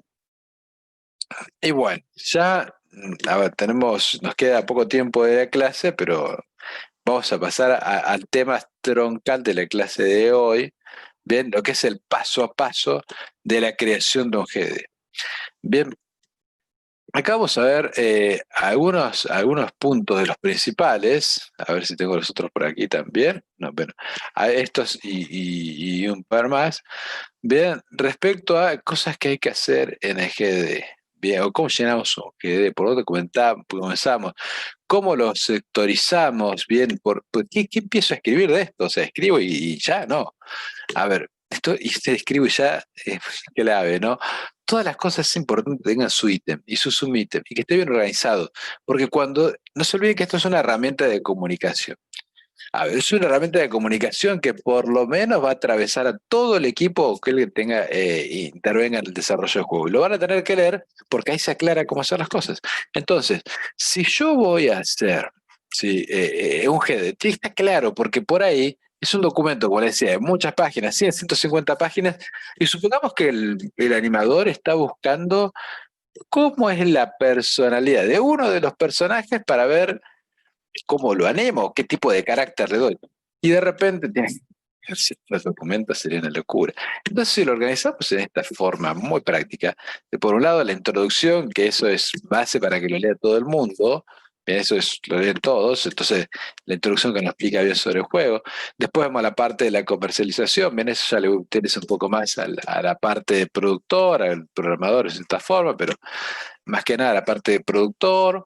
B: y bueno, ya, a ver, nos queda poco tiempo de la clase, pero vamos a pasar al tema troncal de la clase de hoy, bien, lo que es el paso a paso de la creación de un GD. Bien, acá vamos a ver algunos puntos de los principales, a ver si tengo los otros por aquí también, no, bueno, a estos y un par más, bien, respecto a cosas que hay que hacer en el GD. Bien, o cómo llenamos un GD, por dónde comenzamos, cómo lo sectorizamos, bien, por qué empiezo a escribir de esto, o sea, escribo y ya, no. A ver, esto, y se escribo y ya, clave, ¿no? Todas las cosas es importante que tengan su ítem y su subítem y que esté bien organizado, porque no se olviden que esto es una herramienta de comunicación. A ver, es una herramienta de comunicación que por lo menos va a atravesar a todo el equipo que él tenga, intervenga en el desarrollo del juego. Y lo van a tener que leer porque ahí se aclara cómo hacer las cosas. Entonces, si yo voy a hacer sí, un GD, está claro, porque por ahí es un documento, como les decía, de muchas páginas, 100, 150 páginas, y supongamos que el animador está buscando cómo es la personalidad de uno de los personajes para ver cómo lo animo, qué tipo de carácter le doy. Y de repente tienes que ver los documentos, sería una locura. Entonces, si lo organizamos en esta forma muy práctica, de por un lado la introducción, que eso es base para que lo lea todo el mundo, eso es, lo leen todos, entonces la introducción que nos explica bien sobre el juego. Después vemos la parte de la comercialización, bien, eso ya le interesa un poco más a la parte de productor, al programador de cierta forma, pero más que nada la parte de productor,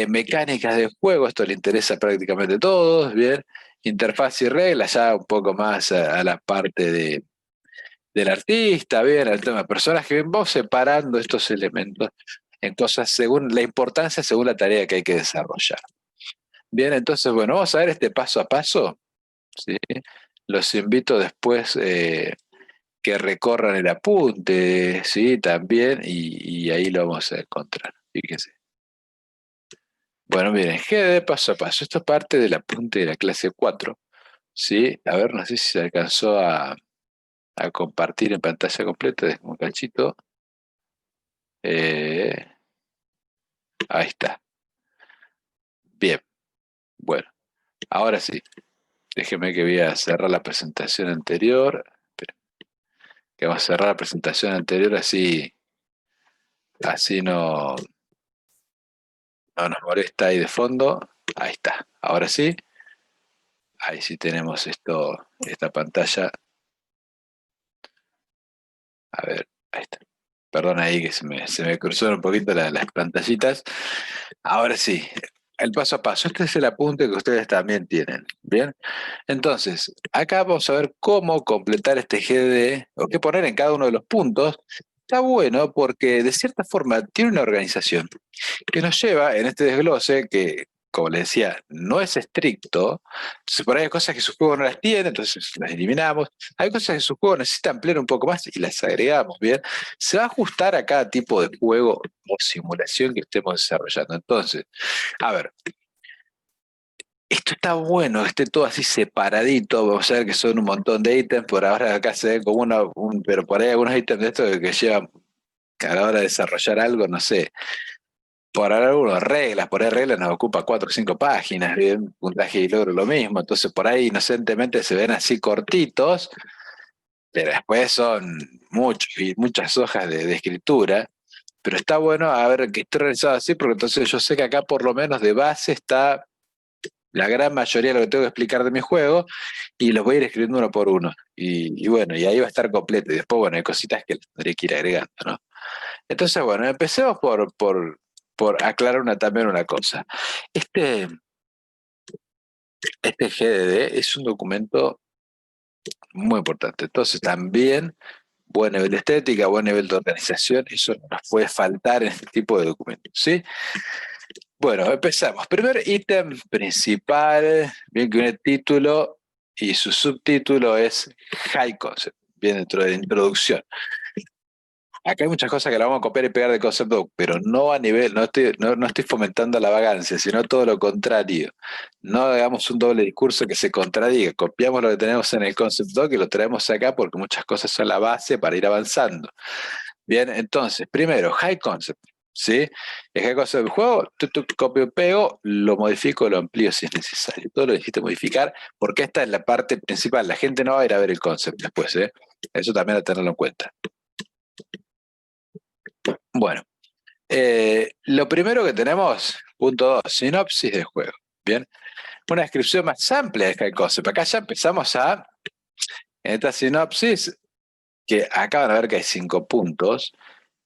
B: mecánicas de juego, esto le interesa prácticamente a todos, bien, interfaz y reglas, ya un poco más a la parte del artista, bien, al tema de personaje, bien, vamos separando estos elementos en cosas según la importancia, según la tarea que hay que desarrollar. Bien, entonces, bueno, vamos a ver este paso a paso, ¿sí? Los invito después que recorran el apunte, ¿sí? También, y ahí lo vamos a encontrar, fíjense. Bueno, miren, GD paso a paso. Esto es parte del apunte de la clase 4. ¿Sí? A ver, no sé si se alcanzó a compartir en pantalla completa. Déjame un cachito. Eh, ahí está. Bien. Bueno, ahora sí. Déjeme que voy a cerrar la presentación anterior. Espera, que vamos a cerrar la presentación anterior así no nos molesta ahí de fondo. Ahí está. Ahora sí. Ahí sí tenemos esta pantalla A ver, ahí está. Perdón ahí que se me cruzaron un poquito las pantallitas. Ahora sí, el paso a paso. Este es el apunte que ustedes también tienen. Bien. Entonces, acá vamos a ver cómo completar este GDD o qué poner en cada uno de los puntos. Está bueno porque de cierta forma tiene una organización que nos lleva en este desglose que, como les decía, no es estricto. Entonces, por ahí hay cosas que su juego no las tiene, entonces las eliminamos. Hay cosas que su juego necesita ampliar un poco más y las agregamos, ¿bien? Se va a ajustar a cada tipo de juego o simulación que estemos desarrollando. Entonces, a ver, esto está bueno, esté todo así separadito. Vamos a ver que son un montón de ítems. Por ahora acá se ve como pero por ahí algunos ítems de estos que llevan a la hora de desarrollar algo, no sé. Por ahora algunos reglas, por ahí reglas nos ocupa 4 o 5 páginas, bien, puntaje y logro lo mismo. Entonces por ahí inocentemente se ven así cortitos, pero después son muchas hojas de escritura. Pero está bueno a ver que esté realizado así, porque entonces yo sé que acá por lo menos de base está la gran mayoría de lo que tengo que explicar de mi juego y los voy a ir escribiendo uno por uno. Y bueno, y ahí va a estar completo. Y después, bueno, hay cositas que les tendré que ir agregando, ¿no? Entonces, bueno, empecemos por aclarar también una cosa. Este, este GDD es un documento muy importante. Entonces, también, buen nivel de estética, buen nivel de organización, eso no nos puede faltar en este tipo de documentos, ¿sí? Bueno, empezamos. Primer ítem principal, bien que un título y su subtítulo es High Concept, bien dentro de la introducción. Acá hay muchas cosas que la vamos a copiar y pegar de Concept Doc, pero no a nivel, no estoy fomentando la vagancia, sino todo lo contrario. No hagamos un doble discurso que se contradiga. Copiamos lo que tenemos en el Concept Doc y lo traemos acá porque muchas cosas son la base para ir avanzando. Bien, entonces, primero, High Concept. ¿Sí? El High Concept del juego, copio y pego, lo modifico, lo amplío si es necesario. Todo lo necesito modificar porque esta es la parte principal. La gente no va a ir a ver el concept después, ¿eh? Eso también hay que tenerlo en cuenta. Bueno, lo primero que tenemos, punto 2, sinopsis del juego. Bien, una descripción más amplia de High Concept. Acá ya empezamos en esta sinopsis, que acaban de ver que hay 5 puntos,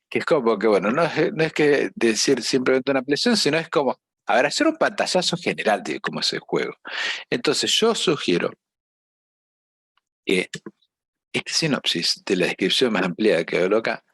B: que es como que, bueno, no es que decir simplemente una ampliación, sino es como, a ver, hacer un pantallazo general de cómo es el juego. Entonces yo sugiero que esta sinopsis de la descripción más ampliada que hablo acá,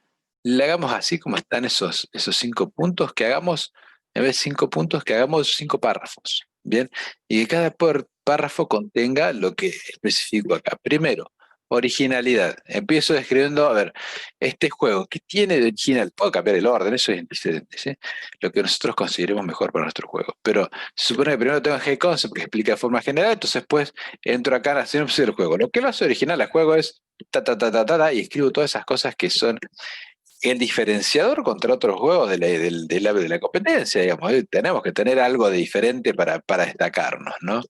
B: la hagamos así como están esos 5 puntos, que hagamos, en vez de 5 puntos, que hagamos 5 párrafos, ¿bien? Y que cada párrafo contenga lo que especifico acá. Primero, originalidad. Empiezo describiendo, a ver, este juego, ¿qué tiene de original? Puedo cambiar el orden, eso es indiferente, ¿sí? Lo que nosotros consideremos mejor para nuestro juego. Pero se supone que primero tengo el High Concept, que explica de forma general, entonces pues entro acá en la sinopsis del juego. Lo que lo hace original al juego es ta, ta, ta, ta, ta, ta, y escribo todas esas cosas que son el diferenciador contra otros juegos de la competencia, digamos. Tenemos que tener algo de diferente para destacarnos, ¿no?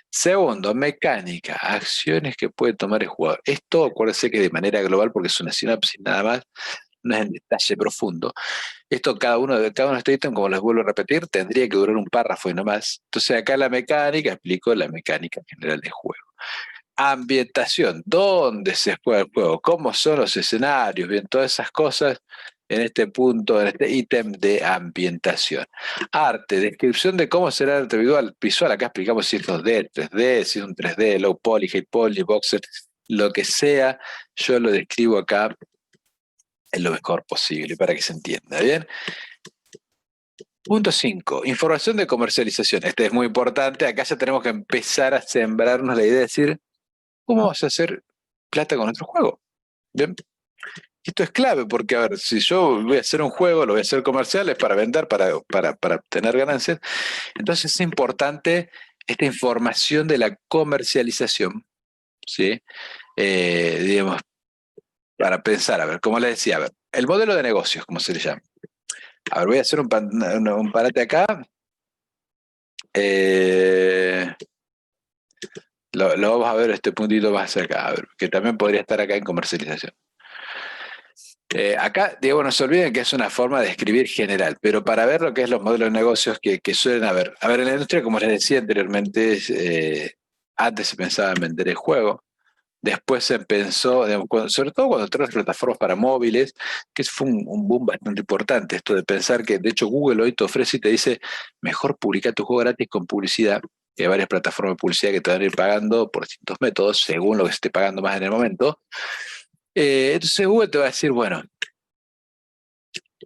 B: Segundo, mecánica, acciones que puede tomar el jugador. Esto, acuérdense que de manera global, porque es una sinapsis nada más, no es en detalle profundo. Esto, cada uno de estos ítems, como les vuelvo a repetir, tendría que durar un párrafo y no más. Entonces, acá la mecánica, explico la mecánica general del juego. Ambientación, dónde se juega el juego, cómo son los escenarios, bien, todas esas cosas en este punto, en este ítem de ambientación. Arte, descripción de cómo será el arte visual, acá explicamos si es 2D, 3D, si es un 3D, low poly, high poly, voxel, lo que sea, yo lo describo acá en lo mejor posible para que se entienda, ¿bien? Punto 5, información de comercialización. Este es muy importante, acá ya tenemos que empezar a sembrarnos la idea de decir, ¿cómo vamos a hacer plata con nuestro juego? Bien. Esto es clave porque, a ver, si yo voy a hacer un juego, lo voy a hacer comercial, es para vender, para obtener ganancias. Entonces es importante esta información de la comercialización, ¿sí? Digamos, para pensar, a ver, como les decía, a ver, el modelo de negocios, como se le llama. A ver, voy a hacer un parate acá. Eh, lo vamos a ver este puntito más acá, a ver, que también podría estar acá en comercialización. Acá, Diego, no se olviden que es una forma de escribir general, pero para ver lo que es los modelos de negocios que suelen haber. A ver, en la industria, como les decía anteriormente, antes se pensaba en vender el juego. Después se pensó, digamos, sobre todo cuando traen las plataformas para móviles, que fue un boom bastante importante, esto de pensar que, de hecho, Google hoy te ofrece y te dice, mejor publica tu juego gratis con publicidad, que hay varias plataformas de publicidad que te van a ir pagando por distintos métodos, según lo que se esté pagando más en el momento. Entonces Google te va a decir, bueno,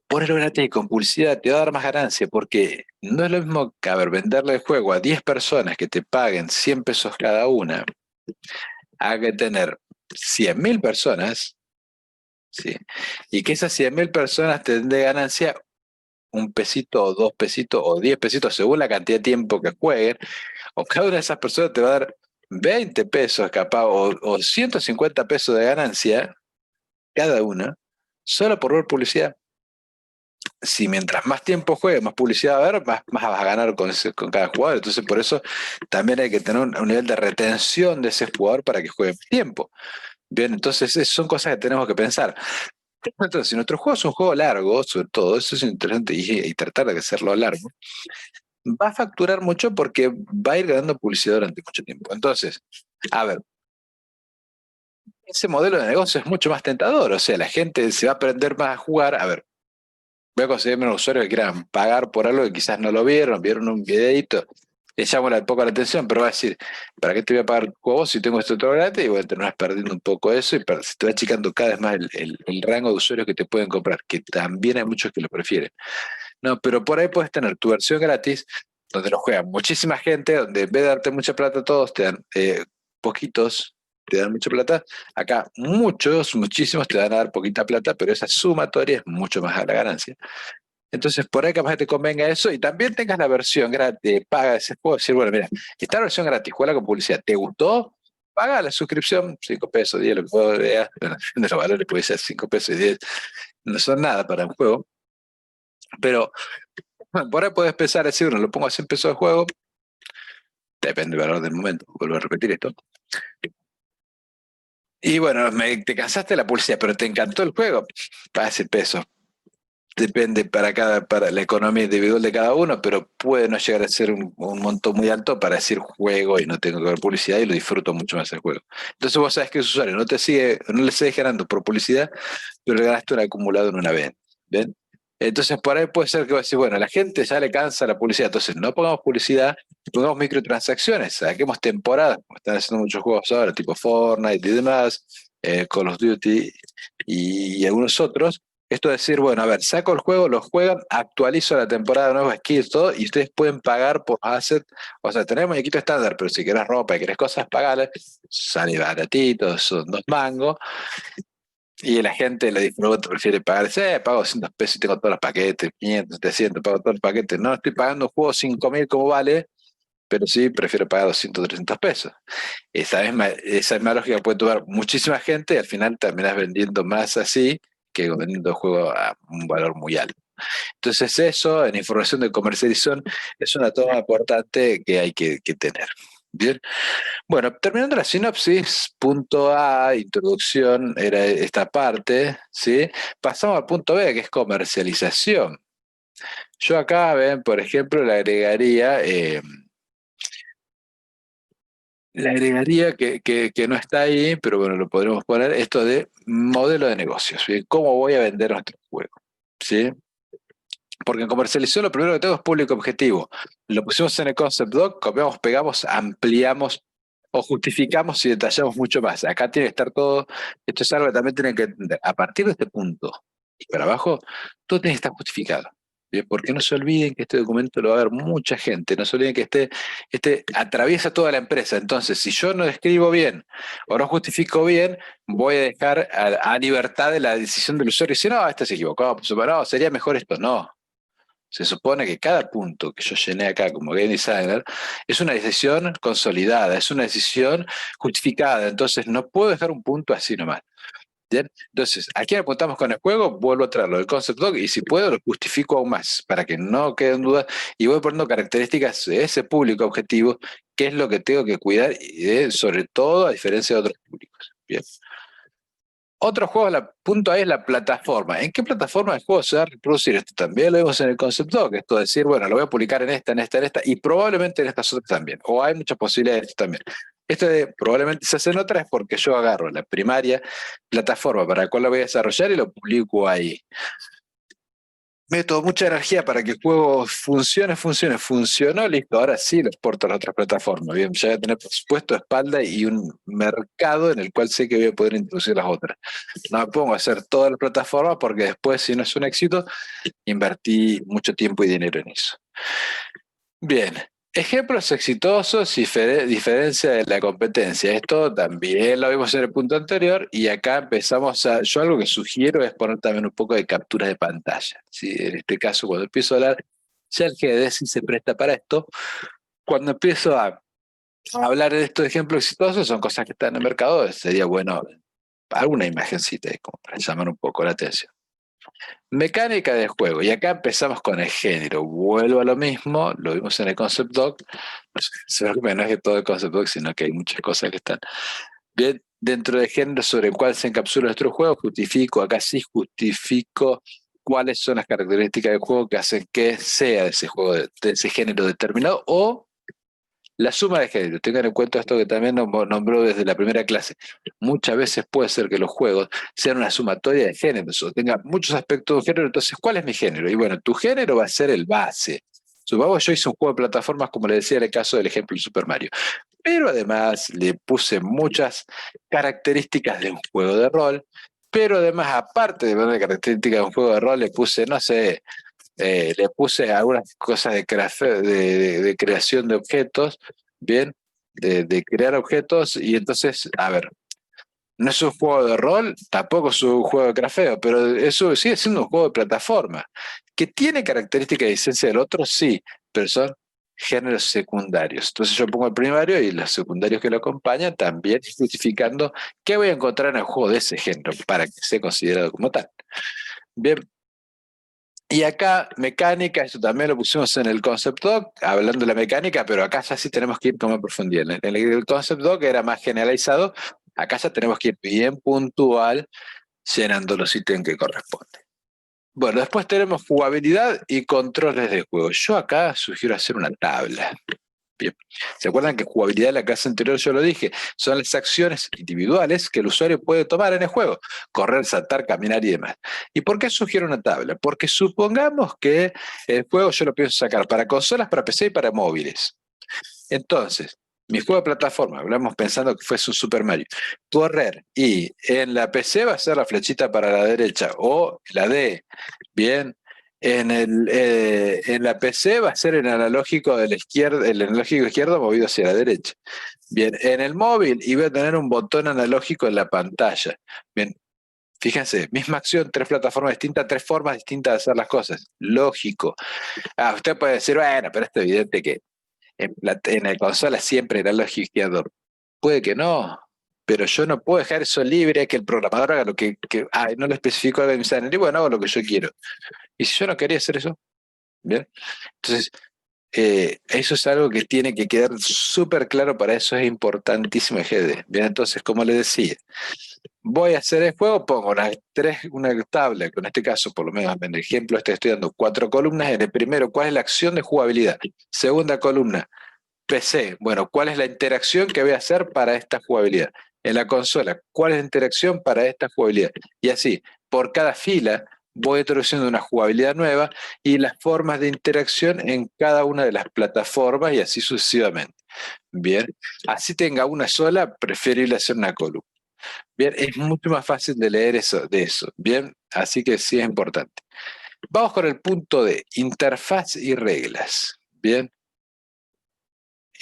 B: ponelo gratis con publicidad te va a dar más ganancia, porque no es lo mismo que, a ver, venderle el juego a 10 personas que te paguen 100 pesos cada una, a que tener 100.000 personas, ¿sí? Y que esas 100.000 personas te den de ganancia un pesito o 2 pesitos o 10 pesitos según la cantidad de tiempo que jueguen, o cada una de esas personas te va a dar 20 pesos capaz o 150 pesos de ganancia cada una, solo por ver publicidad. Si mientras más tiempo juegues, más publicidad va a haber, más vas a ganar con cada jugador. Entonces, por eso también hay que tener un nivel de retención de ese jugador para que juegue tiempo. Bien, entonces son cosas que tenemos que pensar. Entonces, si nuestro juego es un juego largo, sobre todo, eso es interesante y tratar de hacerlo largo, va a facturar mucho porque va a ir ganando publicidad durante mucho tiempo. Entonces, a ver, ese modelo de negocio es mucho más tentador, o sea, la gente se va a aprender más a jugar. A ver, voy a conseguir menos usuarios que quieran pagar por algo que quizás no lo vieron un videito, les llama un poco la atención, pero va a decir, ¿para qué te voy a pagar juego si tengo esto otro gratis? Y bueno, terminas perdiendo un poco eso y se te va achicando cada vez más el rango de usuarios que te pueden comprar, que también hay muchos que lo prefieren. No, pero por ahí puedes tener tu versión gratis, donde lo juega muchísima gente, donde en vez de darte mucha plata a todos, te dan poquitos, te dan mucha plata. Acá muchísimos te van a dar poquita plata, pero esa sumatoria es mucho más a la ganancia. Entonces, por ahí capaz que te convenga eso y también tengas la versión gratis, paga ese juego. Decir, bueno, mira, esta versión gratis, juega con publicidad. ¿Te gustó? Paga la suscripción, 5 pesos, 10, lo que vos veas. Bueno, de los valores puede ser 5 pesos y 10. No son nada para un juego. Pero bueno, por ahí puedes pensar, decir, bueno, lo pongo a 100 pesos de juego. Depende del valor del momento. Vuelvo a repetir esto. Y bueno, te cansaste de la publicidad, pero te encantó el juego. Paga 100 pesos. Depende para la economía individual de cada uno, pero puede no llegar a ser un monto muy alto para decir juego y no tengo que ver publicidad y lo disfruto mucho más el juego. Entonces vos sabes que el usuario no le sigue ganando por publicidad, pero le ganaste un acumulado en una venta. ¿Ven? Entonces por ahí puede ser que vos decís, bueno, a la gente ya le cansa la publicidad, entonces no pongamos publicidad, pongamos microtransacciones, saquemos temporadas, como están haciendo muchos juegos ahora, tipo Fortnite y demás, Call of Duty y algunos otros. Esto es decir, bueno, a ver, saco el juego, lo juegan, actualizo la temporada, nuevos skills, todo, y ustedes pueden pagar por asset. O sea, tenemos equipo estándar, pero si querés ropa y querés cosas, pagale. Sale baratito, son 2 mangos. Y la gente le disfruta, prefiere pagar, pago 200 pesos y tengo todos los paquetes, 500, 700, pago todos los paquetes. No estoy pagando un juego 5.000 como vale, pero sí prefiero pagar 200, 300 pesos. Esa misma lógica puede tomar muchísima gente y al final terminas vendiendo más así que vendiendo el juego a un valor muy alto. Entonces eso, en información de comercialización, es una toma importante que hay que tener. Bien. Bueno, terminando la sinopsis, punto A, introducción, era esta parte, ¿sí? Pasamos al punto B, que es comercialización. Yo acá, ven, por ejemplo, le agregaría que no está ahí, pero bueno, lo podremos poner, esto de modelo de negocios, ¿sí? ¿Cómo voy a vender nuestro juego? ¿Sí? Porque en comercialización lo primero que tengo es público objetivo. Lo pusimos en el concept doc, copiamos, pegamos, ampliamos o justificamos y detallamos mucho más. Acá tiene que estar todo, esto es algo que también tienen que entender. A partir de este punto y para abajo, todo tiene que estar justificado. Bien, porque no se olviden que este documento lo va a ver mucha gente, no se olviden que atraviesa toda la empresa. Entonces, si yo no escribo bien o no justifico bien, voy a dejar a libertad de la decisión del usuario y decir, no, este se equivocó, pues, no, sería mejor esto. No, se supone que cada punto que yo llené acá como game designer es una decisión consolidada, es una decisión justificada, entonces no puedo dejar un punto así nomás. ¿Bien? Entonces, aquí apuntamos con el juego, vuelvo a traerlo del concept doc y si puedo lo justifico aún más para que no queden dudas y voy poniendo características de ese público objetivo, qué es lo que tengo que cuidar y sobre todo a diferencia de otros públicos. Bien. Otro juego, punto ahí es la plataforma. ¿En qué plataforma el juego se va a reproducir? Esto también lo vemos en el concept doc, esto es decir, bueno, lo voy a publicar en esta, y probablemente en estas otras también. O hay muchas posibilidades de esto también. probablemente se hace en otra, es porque yo agarro la primaria plataforma para la cual la voy a desarrollar y lo publico ahí. Meto mucha energía para que el juego funcionó, listo, ahora sí lo exporto a las otras plataformas. Bien, ya voy a tener presupuesto, espalda y un mercado en el cual sé que voy a poder introducir las otras. No me pongo a hacer todas las plataformas porque después, si no es un éxito, invertí mucho tiempo y dinero en eso. Bien, ejemplos exitosos y diferencia de la competencia. Esto también lo vimos en el punto anterior y acá empezamos yo algo que sugiero es poner también un poco de captura de pantalla. ¿Sí? En este caso, cuando empiezo a hablar, ya el GD sí se presta para esto. Cuando empiezo a hablar de estos ejemplos exitosos, son cosas que están en el mercado, sería bueno alguna imagencita como para llamar un poco la atención. Mecánica del juego, y acá empezamos con el género. Vuelvo a lo mismo, lo vimos en el Concept Doc. No es que todo el Concept Doc, sino que hay muchas cosas que están bien dentro del género sobre el cual se encapsula nuestro juego. Acá sí justifico cuáles son las características del juego que hacen que sea de ese juego, de ese género determinado, o la suma de géneros. Tengan en cuenta esto que también nombró desde la primera clase. Muchas veces puede ser que los juegos sean una sumatoria de géneros o tengan muchos aspectos de género. Entonces, ¿cuál es mi género? Y bueno, tu género va a ser el base. Supongamos yo hice un juego de plataformas, como le decía en el caso del ejemplo de Super Mario. Pero además le puse muchas características de un juego de rol. Pero además, aparte de las características de un juego de rol, le puse, no sé, le puse algunas cosas de creación de objetos, bien, de crear objetos, y entonces, a ver, no es un juego de rol, tampoco es un juego de crafeo, pero eso sigue siendo un juego de plataforma, que tiene características de esencia del otro, sí, pero son géneros secundarios. Entonces yo pongo el primario y los secundarios que lo acompañan también justificando qué voy a encontrar en el juego de ese género para que sea considerado como tal. Bien, y acá, mecánica, esto también lo pusimos en el Concept Doc, hablando de la mecánica, pero acá ya sí tenemos que ir con más profundidad. En el Concept Doc era más generalizado, acá ya tenemos que ir bien puntual, llenando los ítems que corresponden. Bueno, después tenemos jugabilidad y controles de juego. Yo acá sugiero hacer una tabla. Bien. ¿Se acuerdan que jugabilidad en la clase anterior yo lo dije? Son las acciones individuales que el usuario puede tomar en el juego. Correr, saltar, caminar y demás. ¿Y por qué sugiero una tabla? Porque supongamos que el juego yo lo pienso sacar para consolas, para PC y para móviles. Entonces, mi juego de plataforma, hablamos pensando que fuese un Super Mario, correr, y en la PC va a ser la flechita para la derecha o la D, bien, en la PC va a ser el analógico de la izquierda, el analógico izquierdo movido hacia la derecha. Bien, en el móvil iba a tener un botón analógico en la pantalla. Bien, fíjense, misma acción, tres plataformas distintas, tres formas distintas de hacer las cosas. Lógico. Usted puede decir, bueno, pero es evidente que en la consola siempre era lógico izquierdo. Puede que no, pero yo no puedo dejar eso libre, que el programador haga lo no lo especifico en mi y bueno, hago lo que yo quiero. Y si yo no quería hacer eso, ¿bien? Entonces, eso es algo que tiene que quedar súper claro, para eso es importantísimo el GD. Bien, entonces, como le decía, voy a hacer el juego, pongo una tabla, con este caso, por lo menos en el ejemplo estoy dando 4 columnas. En el primero, ¿cuál es la acción de jugabilidad? Segunda columna, PC, bueno, ¿cuál es la interacción que voy a hacer para esta jugabilidad? En la consola, ¿cuál es la interacción para esta jugabilidad? Y así, por cada fila voy introduciendo una jugabilidad nueva y las formas de interacción en cada una de las plataformas y así sucesivamente. Bien, así tenga una sola, preferible hacer una columna. Bien, es mucho más fácil de leer de eso. Bien, así que sí es importante. Vamos con el punto de interfaz y reglas. Bien.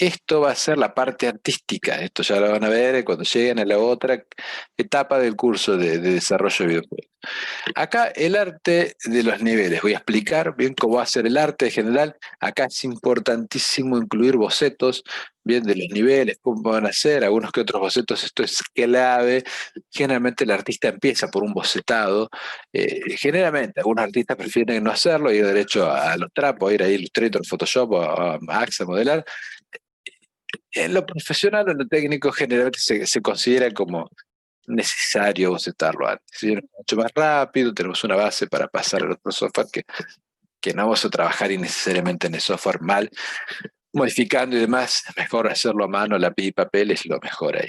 B: Esto va a ser la parte artística, esto ya lo van a ver cuando lleguen a la otra etapa del curso de desarrollo de videojuegos. Acá el arte de los niveles, voy a explicar bien cómo va a ser el arte en general. Acá es importantísimo incluir bocetos, bien, de los niveles, cómo van a ser, algunos que otros bocetos, esto es clave. Generalmente el artista empieza por un bocetado, generalmente algunos artistas prefieren no hacerlo, ir derecho a los trapos, ir a Illustrator, Photoshop o a Max a modelar. En lo profesional o en lo técnico generalmente se considera como necesario bocetarlo antes. ¿Sí? Mucho más rápido, tenemos una base para pasar al otro software que no vamos a trabajar innecesariamente en el software mal, modificando y demás, mejor hacerlo a mano, lápiz y papel es lo mejor ahí.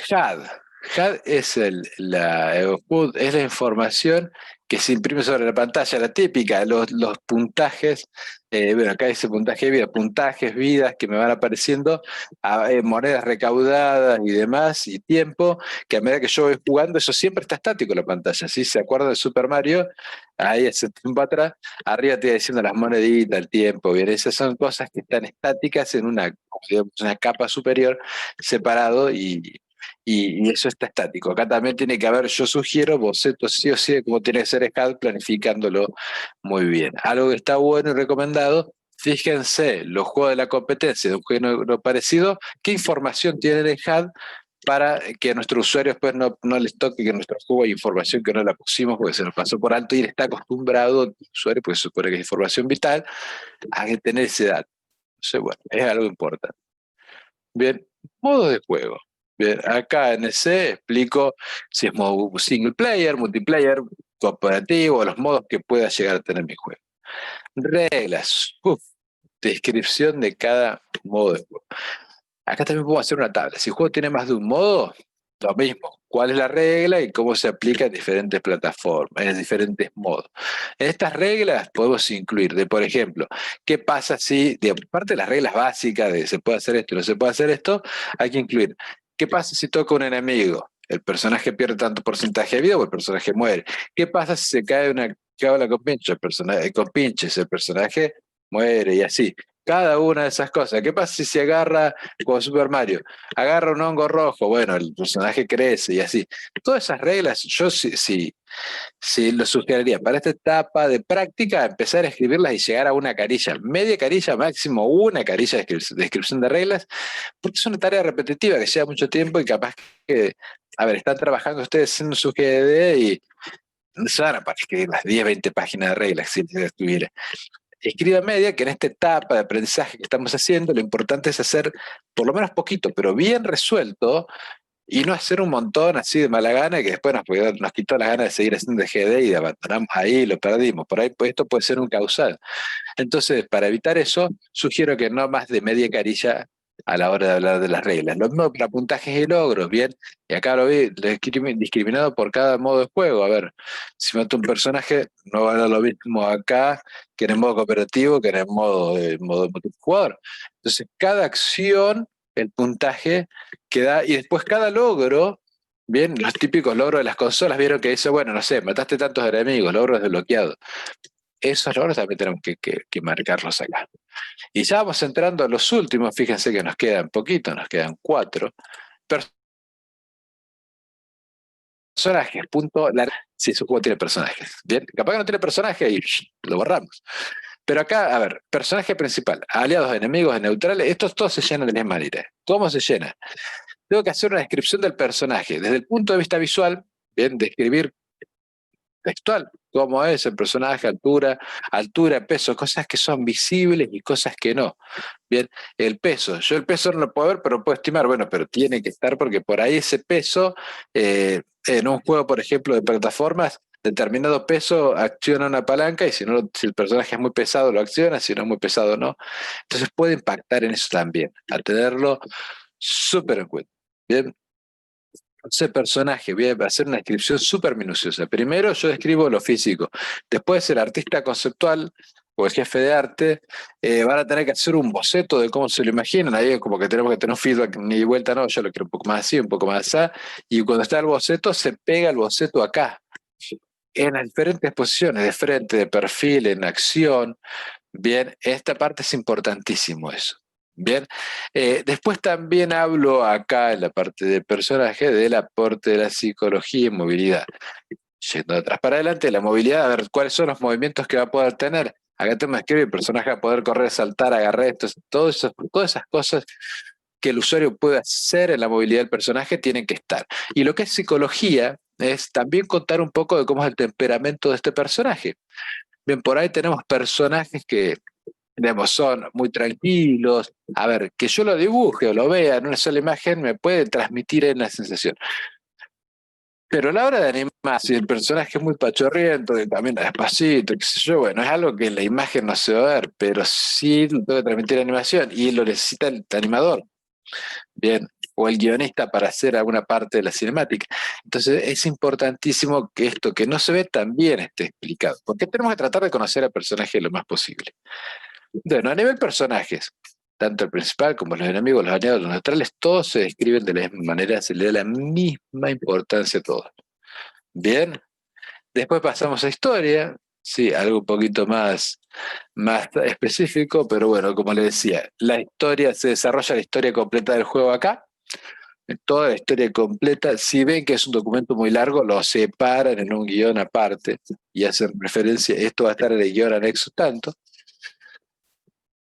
B: HUD. HUD es, es la información que se imprime sobre la pantalla, la típica, los puntajes, bueno, acá dice puntaje de vida, puntajes, vidas que me van apareciendo, monedas recaudadas y demás, y tiempo, que a medida que yo voy jugando, eso siempre está estático en la pantalla, ¿sí? ¿Se acuerdan de Super Mario? Ahí hace tiempo atrás, arriba te iba diciendo las moneditas, el tiempo, bien, esas son cosas que están estáticas en una, digamos, una capa superior, separado y eso está estático. Acá también tiene que haber, yo sugiero, bocetos sí o sí de cómo tiene que ser SCAD, planificándolo muy bien. Algo que está bueno y recomendado, fíjense los juegos de la competencia de un juego parecido, qué información tienen en HUD para que a nuestros usuarios pues no les toque que en nuestro juego hay información que no la pusimos porque se nos pasó por alto y él está acostumbrado, el usuario, porque se supone que es información vital, a tener ese dato. Entonces, bueno, es algo importante. Bien, modo de juego. Bien, acá en ese explico si es modo single player, multiplayer, cooperativo, los modos que pueda llegar a tener mi juego. Reglas. Descripción de cada modo de juego. Acá también podemos hacer una tabla. Si el juego tiene más de un modo, lo mismo. ¿Cuál es la regla y cómo se aplica en diferentes plataformas, en diferentes modos? En estas reglas podemos incluir, por ejemplo, ¿qué pasa si, aparte de las reglas básicas de se puede hacer esto y no se puede hacer esto, hay que incluir, ¿qué pasa si toca un enemigo? ¿El personaje pierde tanto porcentaje de vida o el personaje muere? ¿Qué pasa si se cae una cábala con pinches? Con pinches, el personaje muere y así. Cada una de esas cosas. ¿Qué pasa si se agarra, como Super Mario, agarra un hongo rojo? Bueno, el personaje crece y así. Todas esas reglas, yo sí lo sugeriría para esta etapa de práctica, empezar a escribirlas y llegar a una carilla, media carilla, máximo una carilla de descripción de reglas, porque es una tarea repetitiva que lleva mucho tiempo y capaz que, a ver, están trabajando ustedes en su GDD y no se van a escribir las 10, 20 páginas de reglas si les estuviera. Escriba media, que en esta etapa de aprendizaje que estamos haciendo, lo importante es hacer por lo menos poquito, pero bien resuelto, y no hacer un montón así de mala gana, que después nos quitó la gana de seguir haciendo GD y abandonamos ahí, lo perdimos. Por ahí pues, esto puede ser un causal. Entonces, para evitar eso, sugiero que no más de media carilla a la hora de hablar de las reglas. Lo mismo para puntajes y logros, bien. Y acá lo vi discriminado por cada modo de juego. A ver, si mato un personaje, no va a dar lo mismo acá que en el modo cooperativo, que en el modo multijugador. Entonces, cada acción, el puntaje que da, y después cada logro. Bien, los típicos logros de las consolas vieron que dice, bueno, no sé, mataste tantos enemigos, logros desbloqueados. Esos logros también tenemos que marcarlos acá. Y ya vamos entrando a los últimos, fíjense que nos quedan poquito, nos quedan 4. Personajes, punto. Si su juego tiene personajes. Bien, capaz que no tiene personajes y lo borramos. Pero acá, a ver, personaje principal, aliados, enemigos, neutrales, estos todos se llenan de la misma manera. ¿Cómo se llena? Tengo que hacer una descripción del personaje desde el punto de vista visual, bien, describir textual, cómo es el personaje, altura, peso, cosas que son visibles y cosas que no. Bien, el peso, yo el peso no lo puedo ver, pero puedo estimar, bueno, pero tiene que estar porque por ahí ese peso, en un juego, por ejemplo, de plataformas, determinado peso acciona una palanca y si no, si el personaje es muy pesado lo acciona, si no es muy pesado no. Entonces puede impactar en eso también, a tenerlo súper en cuenta. Bien, ese personaje, voy a hacer una descripción súper minuciosa. Primero yo describo lo físico, después el artista conceptual o el jefe de arte van a tener que hacer un boceto de cómo se lo imaginan, ahí como que tenemos que tener un feedback ni de vuelta, no, yo lo quiero un poco más así, un poco más así, y cuando está el boceto se pega el boceto acá, en las diferentes posiciones, de frente, de perfil, en acción. Bien, esta parte es importantísimo eso. Bien, después también hablo acá en la parte de personaje del aporte de la psicología y movilidad. Yendo de atrás para adelante, la movilidad, a ver cuáles son los movimientos que va a poder tener. Acá te me escribe el personaje va a poder correr, saltar, agarrar esto, todas esas cosas que el usuario puede hacer en la movilidad del personaje tienen que estar. Y lo que es psicología es también contar un poco de cómo es el temperamento de este personaje. Bien, por ahí tenemos personajes que digamos, son muy tranquilos. A ver, que yo lo dibuje o lo vea en una sola imagen me puede transmitir en la sensación. Pero a la hora de animar, si el personaje es muy pachorriento, que camina despacito, qué sé yo, bueno, es algo que en la imagen no se va a ver, pero sí lo tengo que transmitir animación y lo necesita el animador, bien, o el guionista para hacer alguna parte de la cinemática. Entonces es importantísimo que esto que no se ve también esté explicado, porque tenemos que tratar de conocer al personaje lo más posible. Bueno, a nivel personajes, tanto el principal como los enemigos, los aliados, los neutrales, todos se describen de la misma manera, se le da la misma importancia a todos. Bien, después pasamos a historia, sí, algo un poquito más específico, pero bueno, como le decía, la historia se desarrolla la historia completa del juego acá, toda la historia completa. Si ven que es un documento muy largo, lo separan en un guión aparte y hacen referencia, esto va a estar en el guión anexo tanto.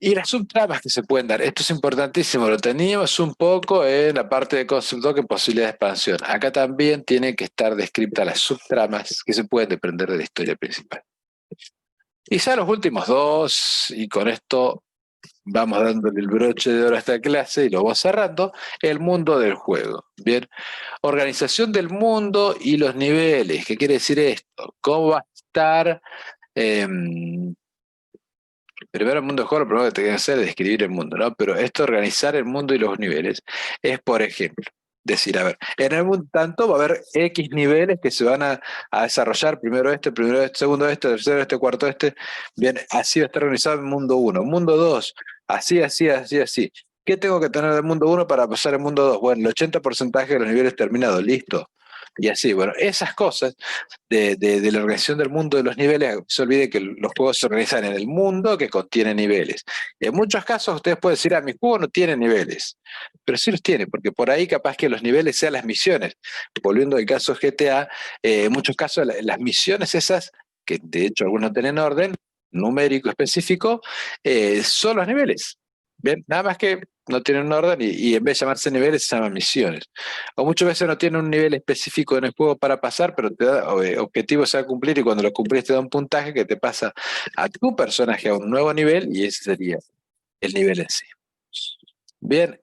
B: Y las subtramas que se pueden dar, esto es importantísimo, lo teníamos un poco en la parte de Concept Doc en posibilidad de expansión. Acá también tienen que estar descritas las subtramas que se pueden desprender de la historia principal. Y ya los últimos dos, y con esto vamos dándole el broche de oro a esta clase y lo vamos cerrando, el mundo del juego. Bien, organización del mundo y los niveles. ¿Qué quiere decir esto? ¿Cómo va a estar? Eh, Primero el mundo del juego, lo primero que te que hacer es describir el mundo, ¿no? Pero esto, organizar el mundo y los niveles, es, por ejemplo, decir, a ver, en el mundo tanto va a haber X niveles que se van a desarrollar, primero este, segundo este, tercero este, cuarto este. Bien, así va a estar organizado el mundo uno. Mundo 2, así, así, así, así. ¿Qué tengo que tener del mundo uno para pasar al mundo 2? Bueno, el 80% de los niveles terminados, listo. Y así, bueno, esas cosas de la organización del mundo de los niveles, no se olvide que los juegos se organizan en el mundo que contiene niveles. Y en muchos casos ustedes pueden decir, mi juego no tiene niveles, pero sí los tiene, porque por ahí capaz que los niveles sean las misiones. Volviendo al caso GTA, en muchos casos las misiones esas, que de hecho algunos tienen orden, numérico específico, son los niveles. Bien, nada más que no tienen un orden y en vez de llamarse niveles se llaman misiones. O muchas veces no tiene un nivel específico en el juego para pasar, pero te da objetivos a cumplir y cuando lo cumplís te da un puntaje que te pasa a tu personaje a un nuevo nivel y ese sería el nivel en sí. Bien,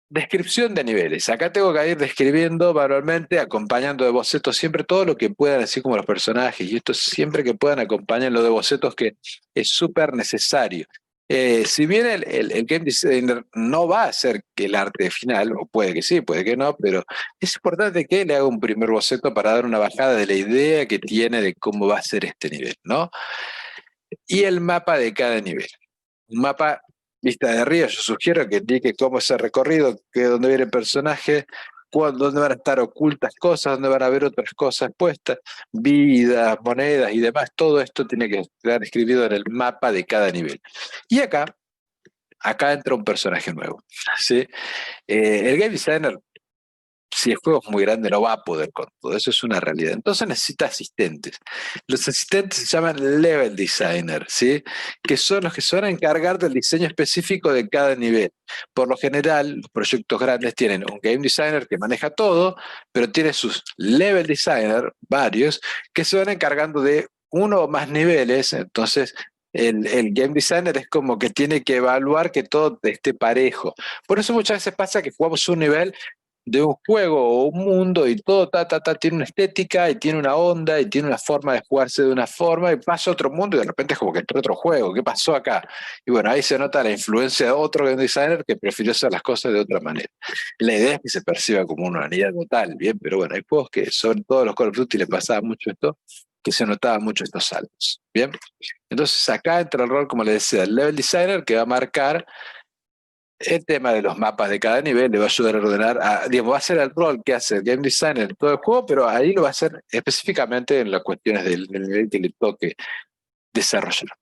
B: descripción de niveles. Acá tengo que ir describiendo manualmente, acompañando de bocetos siempre todo lo que puedan, así como los personajes, y esto siempre que puedan acompañar lo de bocetos que es súper necesario. Si bien el game designer no va a hacer que el arte final, o puede que sí, puede que no, pero es importante que le haga un primer boceto para dar una bajada de la idea que tiene de cómo va a ser este nivel, ¿no? Y el mapa de cada nivel. Un mapa vista de arriba, yo sugiero que indique cómo es el recorrido, que dónde viene el personaje, dónde van a estar ocultas cosas, dónde van a haber otras cosas puestas, vidas, monedas y demás. Todo esto tiene que estar escrito en el mapa de cada nivel. Y acá entra un personaje nuevo. ¿Sí? El game designer, si el juego es muy grande, no va a poder con todo. Eso es una realidad. Entonces necesita asistentes. Los asistentes se llaman level designer, ¿sí? Que son los que se van a encargar del diseño específico de cada nivel. Por lo general, los proyectos grandes tienen un game designer que maneja todo, pero tiene sus level designer, varios, que se van encargando de uno o más niveles. Entonces, el game designer es como que tiene que evaluar que todo esté parejo. Por eso muchas veces pasa que jugamos un nivel de un juego o un mundo y todo tiene una estética y tiene una onda y tiene una forma de jugarse de una forma y pasa a otro mundo y de repente es como que entró otro juego, ¿qué pasó acá? Y bueno, ahí se nota la influencia de otro game designer que prefirió hacer las cosas de otra manera. La idea es que se perciba como una unidad total, bien, pero bueno, hay juegos que sobre todo los Call of Duty les pasaba mucho esto, que se notaban mucho estos saltos, bien. Entonces acá entra el rol, como le decía, el level designer que va a marcar el tema de los mapas de cada nivel, le va a ayudar a ordenar, digamos, va a ser el rol que hace el game designer en todo el juego, pero ahí lo va a hacer específicamente en las cuestiones del nivel que le toque desarrollar.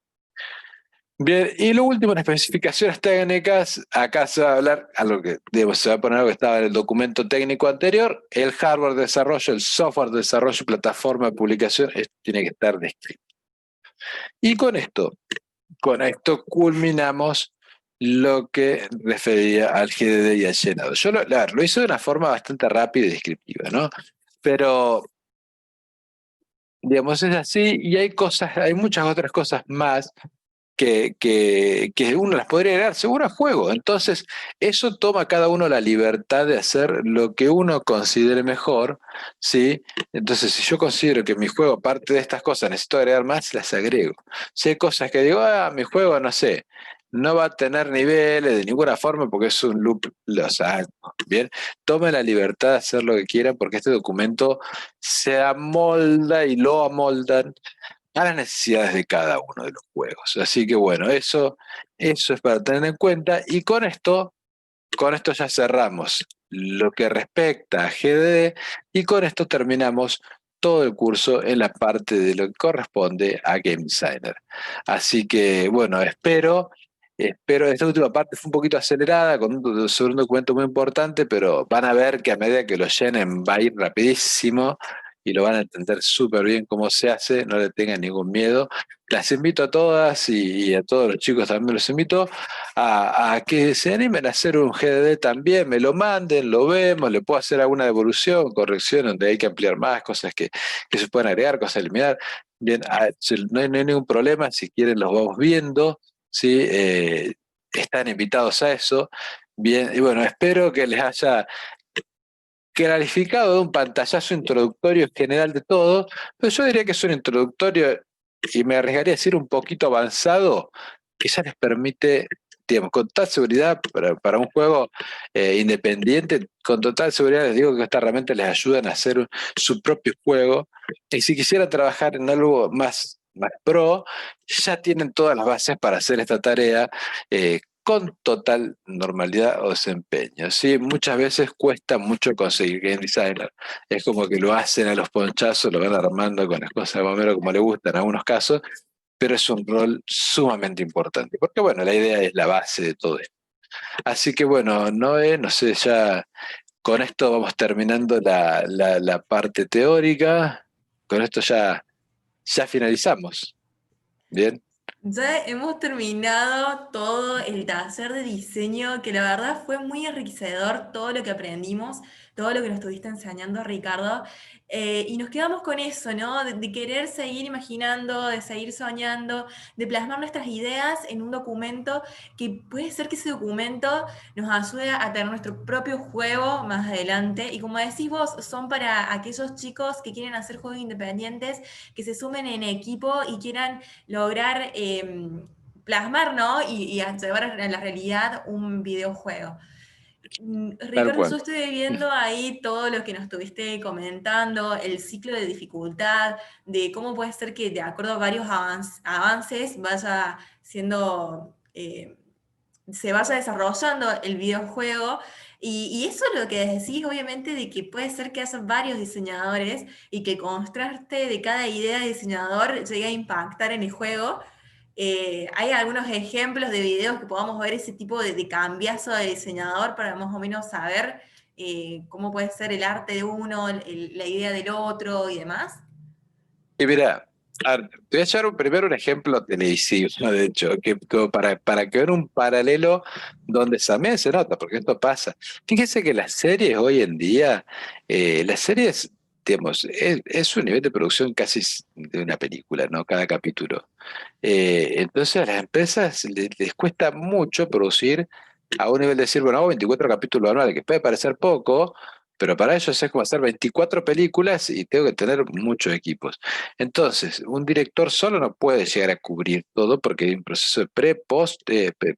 B: Bien, y lo último, en especificaciones técnicas, acá se va a hablar, algo que digamos, se va a poner algo que estaba en el documento técnico anterior, el hardware de desarrollo, el software de desarrollo, plataforma de publicación, esto tiene que estar descrito. Y con esto culminamos lo que refería al GDD y al llenado. Yo lo hice de una forma bastante rápida y descriptiva, ¿no? Pero, digamos, es así y hay cosas, hay muchas otras cosas más que uno las podría agregar seguro a juego. Entonces, eso toma a cada uno la libertad de hacer lo que uno considere mejor, ¿sí? Entonces, si yo considero que mi juego, aparte de estas cosas, necesito agregar más, las agrego. Si hay cosas que digo, mi juego, no sé, no va a tener niveles de ninguna forma porque es un loop, lo saco. Bien, tomen la libertad de hacer lo que quieran porque este documento se amolda y lo amoldan a las necesidades de cada uno de los juegos. Así que bueno, eso es para tener en cuenta. Y con esto ya cerramos lo que respecta a GDD y con esto terminamos todo el curso en la parte de lo que corresponde a Game Designer. Así que bueno, espero, esta última parte fue un poquito acelerada, sobre un documento muy importante, pero van a ver que a medida que lo llenen va a ir rapidísimo y lo van a entender súper bien cómo se hace, no le tengan ningún miedo. Las invito a todas y a todos los chicos también los invito a que se animen a hacer un GDD también, me lo manden, lo vemos, le puedo hacer alguna devolución, corrección, donde hay que ampliar más, cosas que se pueden agregar, cosas a eliminar. Bien, no hay ningún problema, si quieren los vamos viendo, ¿sí? Están invitados a eso. Bien, y bueno, espero que les haya clarificado de un pantallazo introductorio general de todo, pero yo diría que es un introductorio, y me arriesgaría a decir un poquito avanzado, que ya les permite, digamos, con total seguridad para un juego independiente, con total seguridad les digo que estas herramientas les ayudan a hacer su propio juego, y si quisieran trabajar en algo más pro, ya tienen todas las bases para hacer esta tarea, con total normalidad o desempeño. ¿Sí? Muchas veces cuesta mucho conseguir game designer. Es como que lo hacen a los ponchazos, lo van armando con las cosas más o menos como le gustan en algunos casos, pero es un rol sumamente importante, porque bueno, la idea es la base de todo esto. Así que bueno, Noé, no sé, ya con esto vamos terminando la parte teórica, con esto ya finalizamos. Bien.
A: Ya hemos terminado todo el taller de diseño, que la verdad fue muy enriquecedor todo lo que aprendimos, todo lo que nos estuviste enseñando, Ricardo. Y nos quedamos con eso, ¿no? De querer seguir imaginando, de seguir soñando, de plasmar nuestras ideas en un documento que puede ser que ese documento nos ayude a tener nuestro propio juego más adelante. Y como decís vos, son para aquellos chicos que quieren hacer juegos independientes, que se sumen en equipo y quieran lograr plasmar, ¿no? Y a llevar a la realidad un videojuego.
B: Tal
A: Ricardo, yo
B: cual.
A: estoy viendo ahí todo lo que nos estuviste comentando, el ciclo de dificultad, de cómo puede ser que de acuerdo a varios avances vaya siendo, se vaya desarrollando el videojuego. Y eso es lo que decís, obviamente, de que puede ser que haya varios diseñadores y que el contraste de cada idea de diseñador llegue a impactar en el juego. Hay algunos ejemplos de videos que podamos ver ese tipo de cambiazo de diseñador para más o menos saber cómo puede ser el arte de uno, la idea del otro y demás.
B: Y mira, a ver, te voy a echar primero un ejemplo televisivo, ¿no? De hecho, como para que vean un paralelo donde también se nota, porque esto pasa. Fíjese que las series hoy en día, las series, digamos, es un nivel de producción casi de una película, ¿no? Cada capítulo. Entonces a las empresas les cuesta mucho producir a un nivel de decir, bueno, hago 24 capítulos anuales, que puede parecer poco, pero para ellos es como hacer 24 películas y tengo que tener muchos equipos. Entonces, un director solo no puede llegar a cubrir todo porque hay un proceso de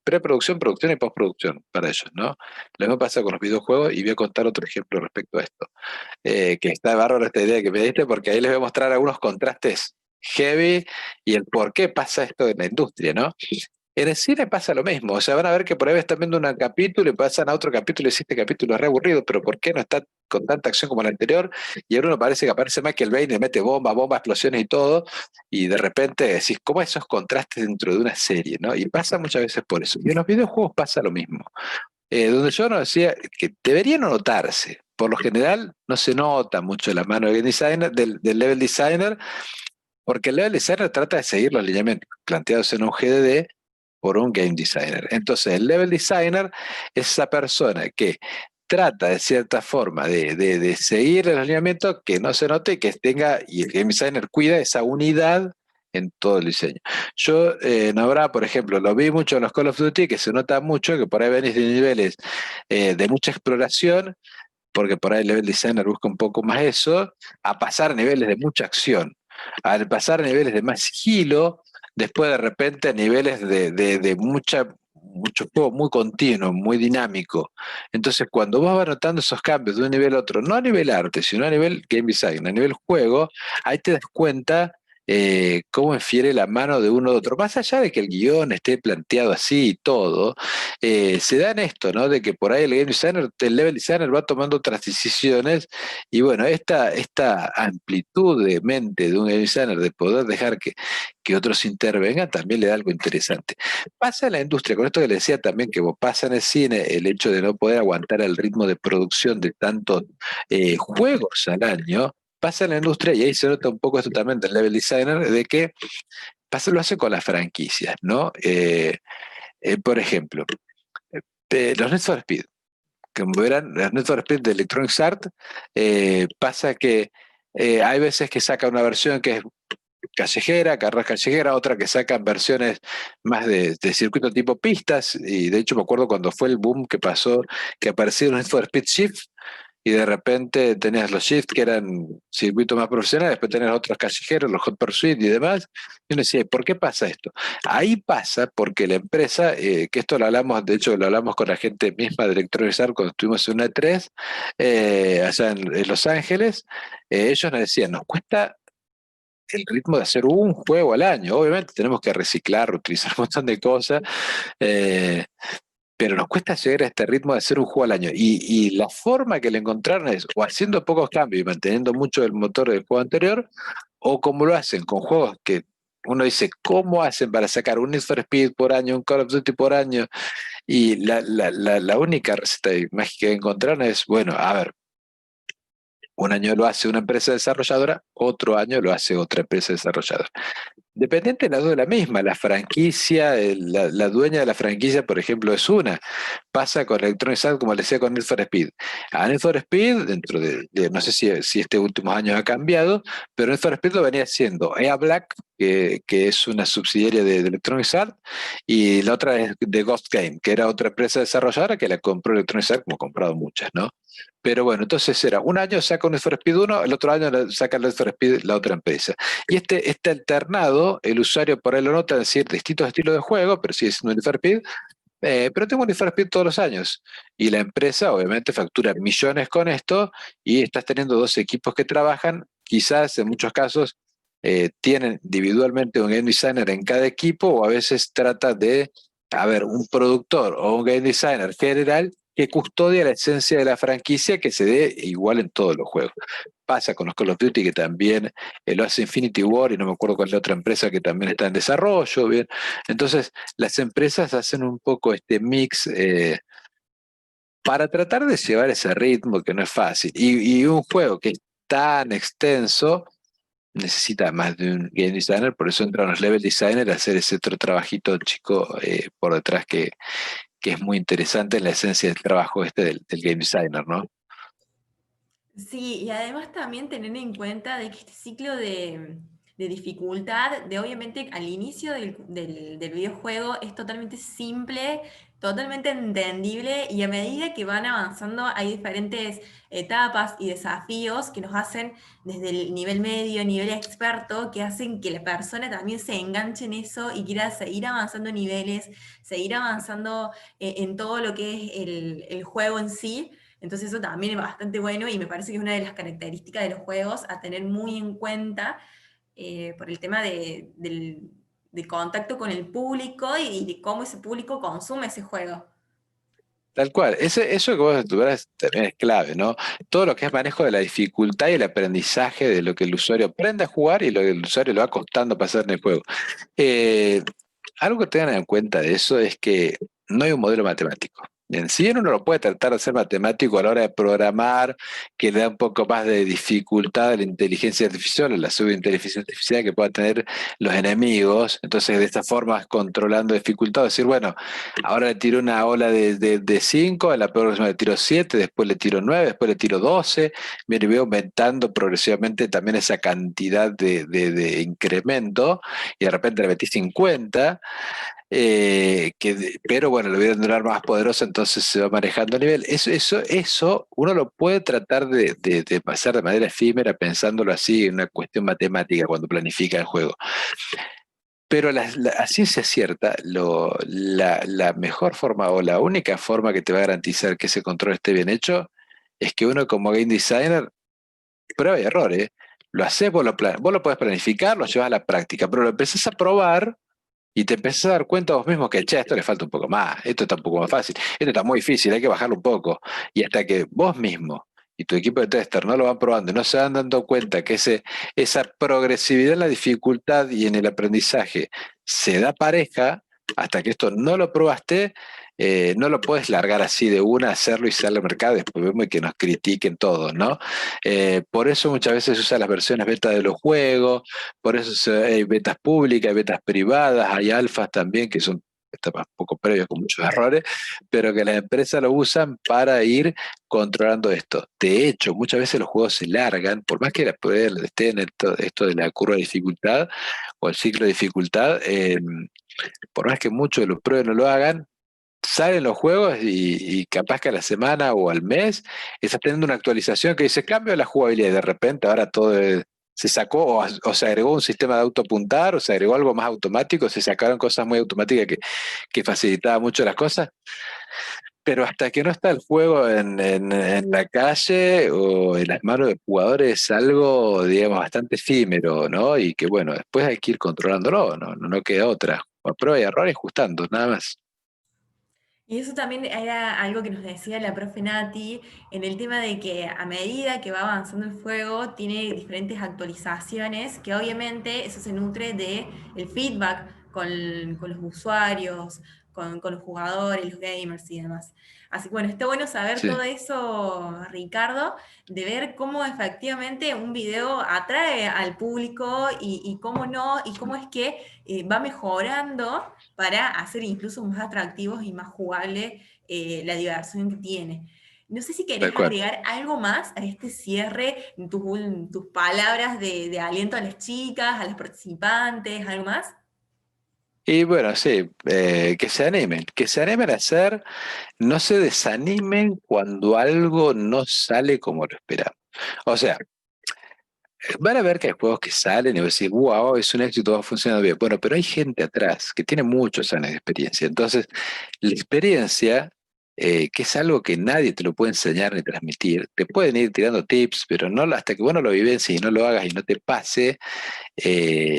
B: preproducción, producción y postproducción para ellos, ¿no? Lo mismo pasa con los videojuegos y voy a contar otro ejemplo respecto a esto, que está bárbaro esta idea que me diste porque ahí les voy a mostrar algunos contrastes heavy y el por qué pasa esto en la industria, ¿no? En el cine pasa lo mismo, o sea, van a ver que por ahí están viendo un capítulo y pasan a otro capítulo y este capítulo es re aburrido, pero ¿por qué no está con tanta acción como el anterior? Y ahora uno parece que aparece Michael Bay y le mete bomba, explosiones y todo, y de repente decís, ¿cómo esos contrastes dentro de una serie, ¿no? Y pasa muchas veces por eso. Y en los videojuegos pasa lo mismo. Donde yo no decía que debería no notarse. Por lo general no se nota mucho la mano del game designer, del level designer, porque el level designer trata de seguir los lineamientos planteados en un GDD por un game designer. Entonces, el level designer es esa persona que trata de cierta forma de seguir el lineamiento, que no se note, que tenga, y el game designer cuida esa unidad en todo el diseño. Yo no habrá, por ejemplo, lo vi mucho en los Call of Duty, que se nota mucho que por ahí venís de niveles de mucha exploración, porque por ahí el level designer busca un poco más eso, a pasar a niveles de mucha acción, al pasar a niveles de más sigilo, después de repente a niveles de mucho juego muy continuo, muy dinámico. Entonces, cuando vos vas notando esos cambios de un nivel a otro, no a nivel arte, sino a nivel game design, a nivel juego, ahí te das cuenta cómo infiere la mano de uno de otro. Más allá de que el guión esté planteado así y todo, se da en esto, ¿no? De que por ahí el game designer, el level designer va tomando otras decisiones y bueno, esta amplitud de mente de un game designer de poder dejar que otros intervengan también le da algo interesante. Pasa en la industria, con esto que le decía también, que vos pasa en el cine, el hecho de no poder aguantar el ritmo de producción de tantos juegos al año, pasa en la industria y ahí se nota un poco esto también del level designer, de que pasa, lo hace con las franquicias, ¿no? Por ejemplo, los Need for Speed, como verán, los Need for Speed de Electronic Arts, pasa que hay veces que saca una versión que es callejera, carreras callejera, otra que sacan versiones más de circuito tipo pistas, y de hecho me acuerdo cuando fue el boom que pasó, que aparecieron Need for Speed Shift, y de repente tenías los Shift que eran circuitos más profesionales, después tenías otros callejeros, los Hot Pursuit y demás. Y uno decía, ¿por qué pasa esto? Ahí pasa porque la empresa, que esto lo hablamos, de hecho lo hablamos con la gente misma de Electronic Arts cuando estuvimos en una E3, allá en Los Ángeles, ellos nos decían, nos cuesta el ritmo de hacer un juego al año. Obviamente tenemos que reciclar, reutilizar un montón de cosas, eh, pero nos cuesta llegar a este ritmo de hacer un juego al año. Y la forma que le encontraron es o haciendo pocos cambios y manteniendo mucho el motor del juego anterior, o como lo hacen con juegos que uno dice, ¿cómo hacen para sacar un Need for Speed por año, un Call of Duty por año? Y la única receta mágica que encontraron es, bueno, a ver, un año lo hace una empresa desarrolladora, otro año lo hace otra empresa desarrolladora. Dependiente de la misma, la franquicia, la dueña de la franquicia, por ejemplo, es una. Pasa con Electronic Arts, como le decía, con Need for Speed. A Need for Speed, dentro no sé si este últimos años ha cambiado, pero Need for Speed lo venía haciendo EA Black, que es una subsidiaria de Electronic Arts, y la otra es de Ghost Game, que era otra empresa desarrolladora que la compró Electronic Arts, como ha comprado muchas, ¿no? Pero bueno, entonces era, un año saca un Need for Speed uno, el otro año saca el Need for Speed la otra empresa. Y este alternado, el usuario por ahí lo nota, es decir, distintos estilos de juego, pero sigue siendo un Need for Speed, pero tengo un Need for Speed todos los años. Y la empresa obviamente factura millones con esto y estás teniendo dos equipos que trabajan, quizás en muchos casos tienen individualmente un game designer en cada equipo o a veces trata de haber un productor o un game designer general que custodia la esencia de la franquicia que se dé igual en todos los juegos. Pasa con los Call of Duty que también lo hace Infinity War y no me acuerdo cuál es la otra empresa que también está en desarrollo, bien. Entonces, las empresas hacen un poco este mix para tratar de llevar ese ritmo que no es fácil. Y un juego que es tan extenso necesita más de un game designer, por eso entran los level designers a hacer ese otro trabajito chico por detrás que es muy interesante en la esencia del trabajo este del game designer, ¿no?
A: Sí, y además también tener en cuenta de que este ciclo de dificultad, de obviamente al inicio del videojuego es totalmente simple, totalmente entendible y a medida que van avanzando hay diferentes etapas y desafíos que nos hacen desde el nivel medio, nivel experto, que hacen que la persona también se enganche en eso y quiera seguir avanzando niveles, seguir avanzando en todo lo que es el juego en sí. Entonces eso también es bastante bueno y me parece que es una de las características de los juegos a tener muy en cuenta por el tema de contacto con el público y de cómo ese público consume ese juego.
B: Tal cual, eso que vos tuvieras también es clave, ¿no? Todo lo que es manejo de la dificultad y el aprendizaje de lo que el usuario aprende a jugar y lo que el usuario le va costando pasar en el juego. Eh, Algo que tengan en cuenta de eso es que no hay un modelo matemático. Bien, si bien uno lo puede tratar de ser matemático a la hora de programar, que le da un poco más de dificultad a la inteligencia artificial, a la subinteligencia artificial que puedan tener los enemigos, entonces de esta forma controlando dificultad, decir, bueno, ahora le tiro una ola de 5, a la próxima le tiro 7, después le tiro 9, después le tiro 12, bien, y voy aumentando progresivamente también esa cantidad de incremento, y de repente le metí 50, pero bueno, lo voy a tener más poderosa, entonces se va manejando a nivel. Eso uno lo puede tratar de pasar de manera efímera, pensándolo así, en una cuestión matemática cuando planifica el juego. Pero a ciencia cierta, la mejor forma o la única forma que te va a garantizar que ese control esté bien hecho es que uno como game designer prueba y error, ¿eh? Lo haces, vos lo podés planificar, lo llevas a la práctica, pero lo empezás a probar y te empezás a dar cuenta vos mismo que, che, esto le falta un poco más, esto está un poco más fácil, esto está muy difícil, hay que bajarlo un poco. Y hasta que vos mismo y tu equipo de tester no lo van probando y no se van dando cuenta que esa progresividad en la dificultad y en el aprendizaje se da pareja, hasta que esto no lo probaste, no lo puedes largar así de una, hacerlo y salir al mercado, después vemos y que nos critiquen todos, ¿no? Por eso muchas veces se usan las versiones beta de los juegos, por eso hay betas públicas, hay betas privadas, hay alfas también, que son etapas poco previas con muchos errores, pero que las empresas lo usan para ir controlando esto. De hecho, muchas veces los juegos se largan, por más que esté en esto de la curva de dificultad o el ciclo de dificultad, por más que muchos de los pruebas no lo hagan, salen los juegos y capaz que a la semana o al mes estás teniendo una actualización que dice cambio la jugabilidad y de repente ahora se sacó o se agregó un sistema de autopuntar o se agregó algo más automático, se sacaron cosas muy automáticas que facilitaba mucho las cosas, pero hasta que no está el juego en la calle o en las manos de jugadores es algo, digamos, bastante efímero, ¿no? Y que bueno, después hay que ir controlándolo, no queda otra. A prueba y error y ajustando, nada más.
A: Y eso también era algo que nos decía la profe Nati en el tema de que a medida que va avanzando el juego tiene diferentes actualizaciones, que obviamente eso se nutre de el feedback con los usuarios, con los jugadores, los gamers y demás. Así que bueno, está bueno saber
B: Sí,
A: todo eso, Ricardo, de ver cómo efectivamente un video atrae al público y cómo no, y cómo es que va mejorando para hacer incluso más atractivos y más jugable la diversión que tiene. No sé si
B: tal
A: querés
B: cual.
A: agregar algo más a este cierre, tus palabras de aliento a las chicas, a los participantes, algo más.
B: Y bueno, sí, que se animen a hacer, no se desanimen cuando algo no sale como lo esperamos. O sea, van a ver que hay juegos que salen y van a decir, wow, es un éxito, va funcionando bien. Bueno, pero hay gente atrás que tiene muchos años de experiencia. Entonces, la experiencia, que es algo que nadie te lo puede enseñar ni transmitir, te pueden ir tirando tips, pero no hasta que vos no lo vivencies y no lo hagas y no te pase,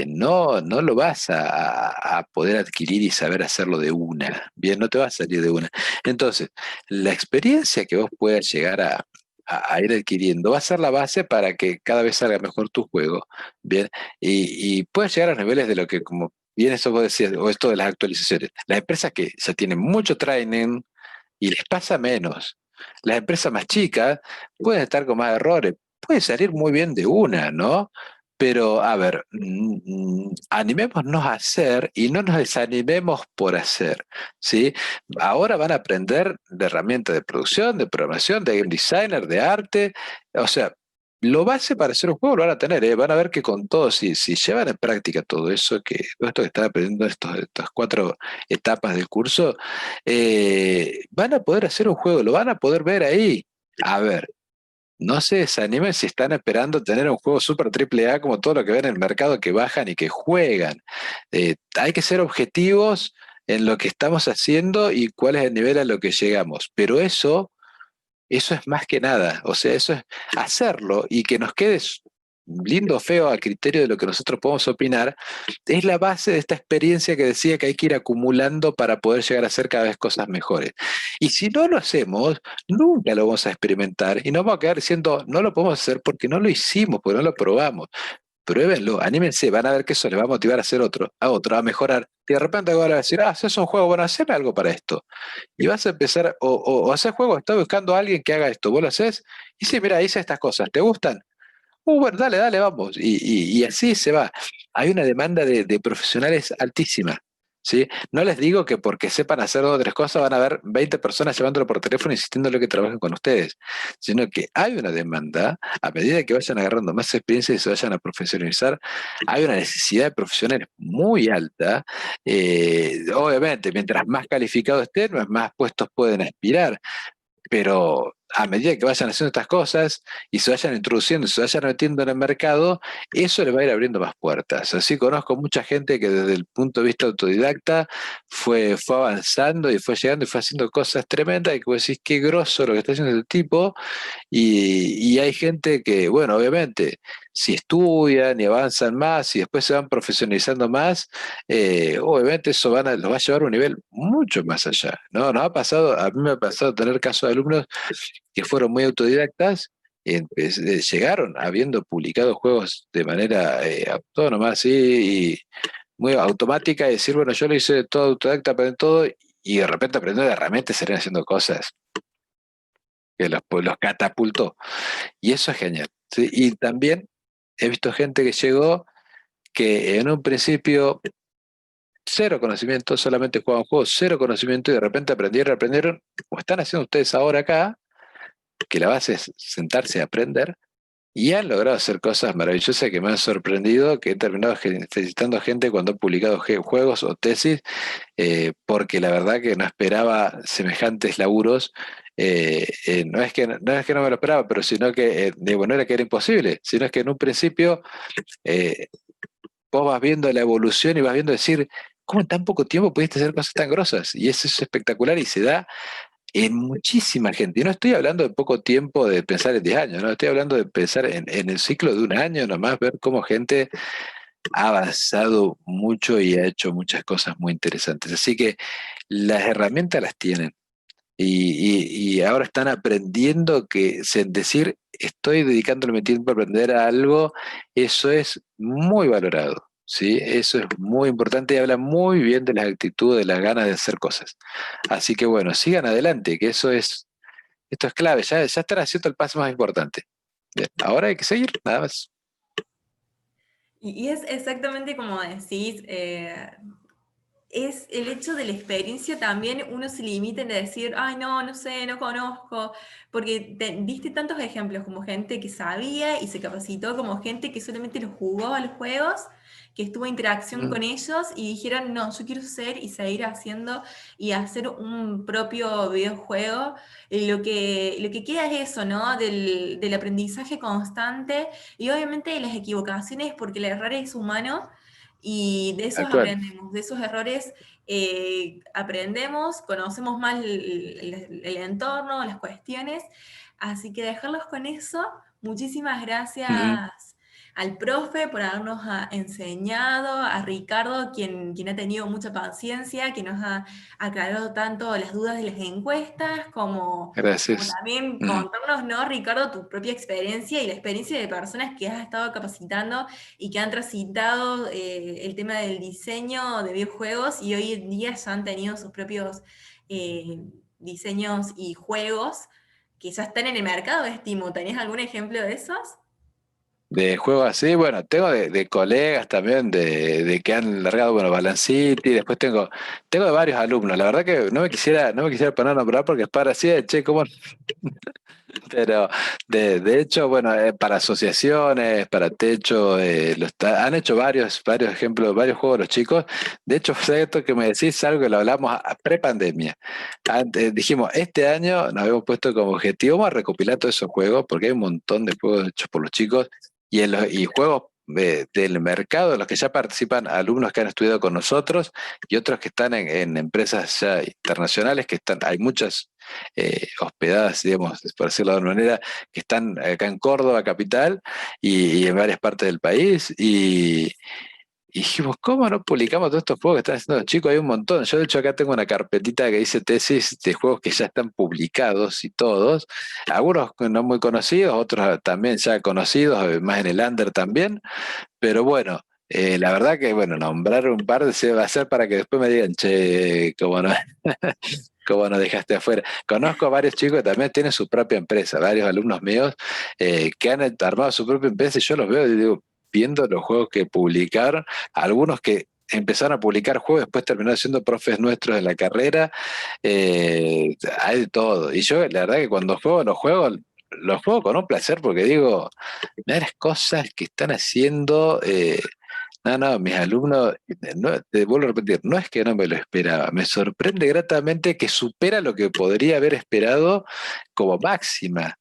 B: no lo vas a poder adquirir y saber hacerlo de una. Bien, no te va a salir de una. Entonces, la experiencia que vos puedas llegar a ir adquiriendo va a ser la base para que cada vez salga mejor tu juego. Bien, y puedas llegar a los niveles de lo que, como bien eso vos decías, o esto de las actualizaciones. Las empresas que ya tienen mucho training y les pasa menos. Las empresas más chicas pueden estar con más errores, puede salir muy bien de una, ¿no? Pero, a ver, animémonos a hacer y no nos desanimemos por hacer, ¿sí? Ahora van a aprender de herramientas de producción, de programación, de game designer, de arte, o sea, lo base para hacer un juego lo van a tener, ¿eh? Van a ver que con todo, si llevan en práctica todo esto que están aprendiendo estas 4 etapas del curso, van a poder hacer un juego, lo van a poder ver ahí. A ver, no se desanimen si están esperando tener un juego super triple A como todo lo que ven en el mercado que bajan y que juegan. Hay que ser objetivos en lo que estamos haciendo y cuál es el nivel a lo que llegamos. Pero eso es más que nada, o sea, eso es hacerlo y que nos quede lindo o feo a criterio de lo que nosotros podemos opinar, es la base de esta experiencia que decía que hay que ir acumulando para poder llegar a hacer cada vez cosas mejores. Y si no lo hacemos, nunca lo vamos a experimentar y nos vamos a quedar diciendo, no lo podemos hacer porque no lo hicimos, porque no lo probamos. pruébenlo, anímense, van a ver que eso les va a motivar a hacer otro, a mejorar. Y de repente ahora van a decir, haces un juego, bueno, haceme algo para esto. Y vas a empezar, o hacer juegos, estás buscando a alguien que haga esto, vos lo haces, y sí, mira, hice estas cosas, ¿te gustan? Bueno, dale, dale, vamos. Y así se va. Hay una demanda de profesionales altísima. ¿Sí? No les digo que porque sepan hacer dos o tres cosas van a haber 20 personas llamándolo por teléfono insistiéndole que trabajen con ustedes, sino que hay una demanda, a medida que vayan agarrando más experiencia y se vayan a profesionalizar, hay una necesidad de profesionales muy alta. Obviamente, mientras más calificados estén, más puestos pueden aspirar, pero a medida que vayan haciendo estas cosas y se vayan introduciendo, se vayan metiendo en el mercado, eso les va a ir abriendo más puertas. Así conozco mucha gente que desde el punto de vista autodidacta fue avanzando y fue llegando y fue haciendo cosas tremendas y que vos decís, qué grosso lo que está haciendo el tipo, y hay gente que, bueno, obviamente, si estudian y avanzan más y después se van profesionalizando más, obviamente eso los va a llevar a un nivel mucho más allá, ¿no? A mí me ha pasado tener casos de alumnos que fueron muy autodidactas, llegaron habiendo publicado juegos de manera autónoma, así, y muy automática, y decir, bueno, yo lo hice todo autodidacta, aprendí todo, y de repente aprendiendo de herramientas, salían haciendo cosas que los catapultó. Y eso es genial, ¿sí? Y también he visto gente que llegó que en un principio cero conocimiento, solamente jugaban juegos, cero conocimiento y de repente aprendieron, como están haciendo ustedes ahora acá, que la base es sentarse a aprender y han logrado hacer cosas maravillosas que me han sorprendido, que he terminado felicitando a gente cuando han publicado juegos o tesis, porque la verdad que no esperaba semejantes laburos. No es que no me lo esperaba, pero sino que digo, no era que era imposible, sino es que en un principio eh, vos vas viendo la evolución y vas viendo decir, ¿cómo en tan poco tiempo pudiste hacer cosas tan grosas? Y eso es espectacular y se da en muchísima gente. Y no estoy hablando de poco tiempo de pensar en 10 años, no estoy hablando de pensar en el ciclo de un año, nomás ver cómo gente ha avanzado mucho y ha hecho muchas cosas muy interesantes. Así que las herramientas las tienen. Y ahora están aprendiendo decir, estoy dedicándole mi tiempo a aprender a algo, eso es muy valorado, ¿sí? Eso es muy importante y habla muy bien de las actitudes, de las ganas de hacer cosas. Así que bueno, sigan adelante, que esto es clave, ya están haciendo el paso más importante. Bien, ahora hay que seguir, nada más.
A: Y es exactamente como decís, es el hecho de la experiencia también, uno se limita en decir, ay, no, no sé, no conozco, porque diste tantos ejemplos como gente que sabía y se capacitó, como gente que solamente los jugó a los juegos, que estuvo en interacción
B: Mm,
A: con ellos y dijeron, no, yo quiero ser y seguir haciendo y hacer un propio videojuego. Lo que queda es eso, ¿no? Del aprendizaje constante y obviamente de las equivocaciones, porque el error es humano y de esos
B: tal cual.
A: aprendemos, de esos errores aprendemos, conocemos más el entorno, las cuestiones, así que dejarlos con eso. Muchísimas
B: Ujú.
A: gracias al profe por habernos enseñado, a Ricardo, quien ha tenido mucha paciencia, que nos ha aclarado tanto las dudas de las encuestas, como
B: Gracias.
A: también
B: Ujú.
A: contarnos, ¿no, Ricardo, tu propia experiencia y la experiencia de personas que has estado capacitando y que han transitado el tema del diseño de videojuegos y hoy en día ya han tenido sus propios diseños y juegos que ya están en el mercado de Steam. ¿Tenés algún ejemplo de esos?
B: De juegos así, bueno, tengo de colegas también, de que han largado, bueno, Balancity, después tengo de varios alumnos. La verdad que no me quisiera poner a nombrar porque es para así, che, ¿cómo? Pero de hecho, bueno, para asociaciones, para techo, han hecho varios ejemplos, varios juegos los chicos. De hecho, fue esto que me decís, algo que lo hablamos a pre-pandemia. Dijimos, este año nos habíamos puesto como objetivo, vamos a recopilar todos esos juegos, porque hay un montón de juegos hechos por los chicos y juegos del mercado, en los que ya participan alumnos que han estudiado con nosotros y otros que están en empresas ya internacionales, hay muchas hospedadas, digamos, por decirlo de alguna manera, que están acá en Córdoba, capital, y en varias partes del país. Y dijimos, ¿cómo no publicamos todos estos juegos que están haciendo los chicos? Hay un montón. Yo de hecho acá tengo una carpetita que dice tesis de juegos que ya están publicados y todos. Algunos no muy conocidos, otros también ya conocidos, más en el under también. Pero bueno, la verdad que bueno, nombrar un par de se va a hacer para que después me digan, che, cómo no, cómo no dejaste afuera. Conozco a varios chicos que también tienen su propia empresa, varios alumnos míos que han armado su propia empresa y yo los veo y digo, viendo los juegos que publicaron, algunos que empezaron a publicar juegos, después terminaron siendo profes nuestros en la carrera, hay de todo. Y yo la verdad que cuando juego los juego con un placer porque digo, mirá las cosas que están haciendo. No, no, mis alumnos, no, te vuelvo a repetir, no es que no me lo esperaba, me sorprende gratamente que supera lo que podría haber esperado como máxima.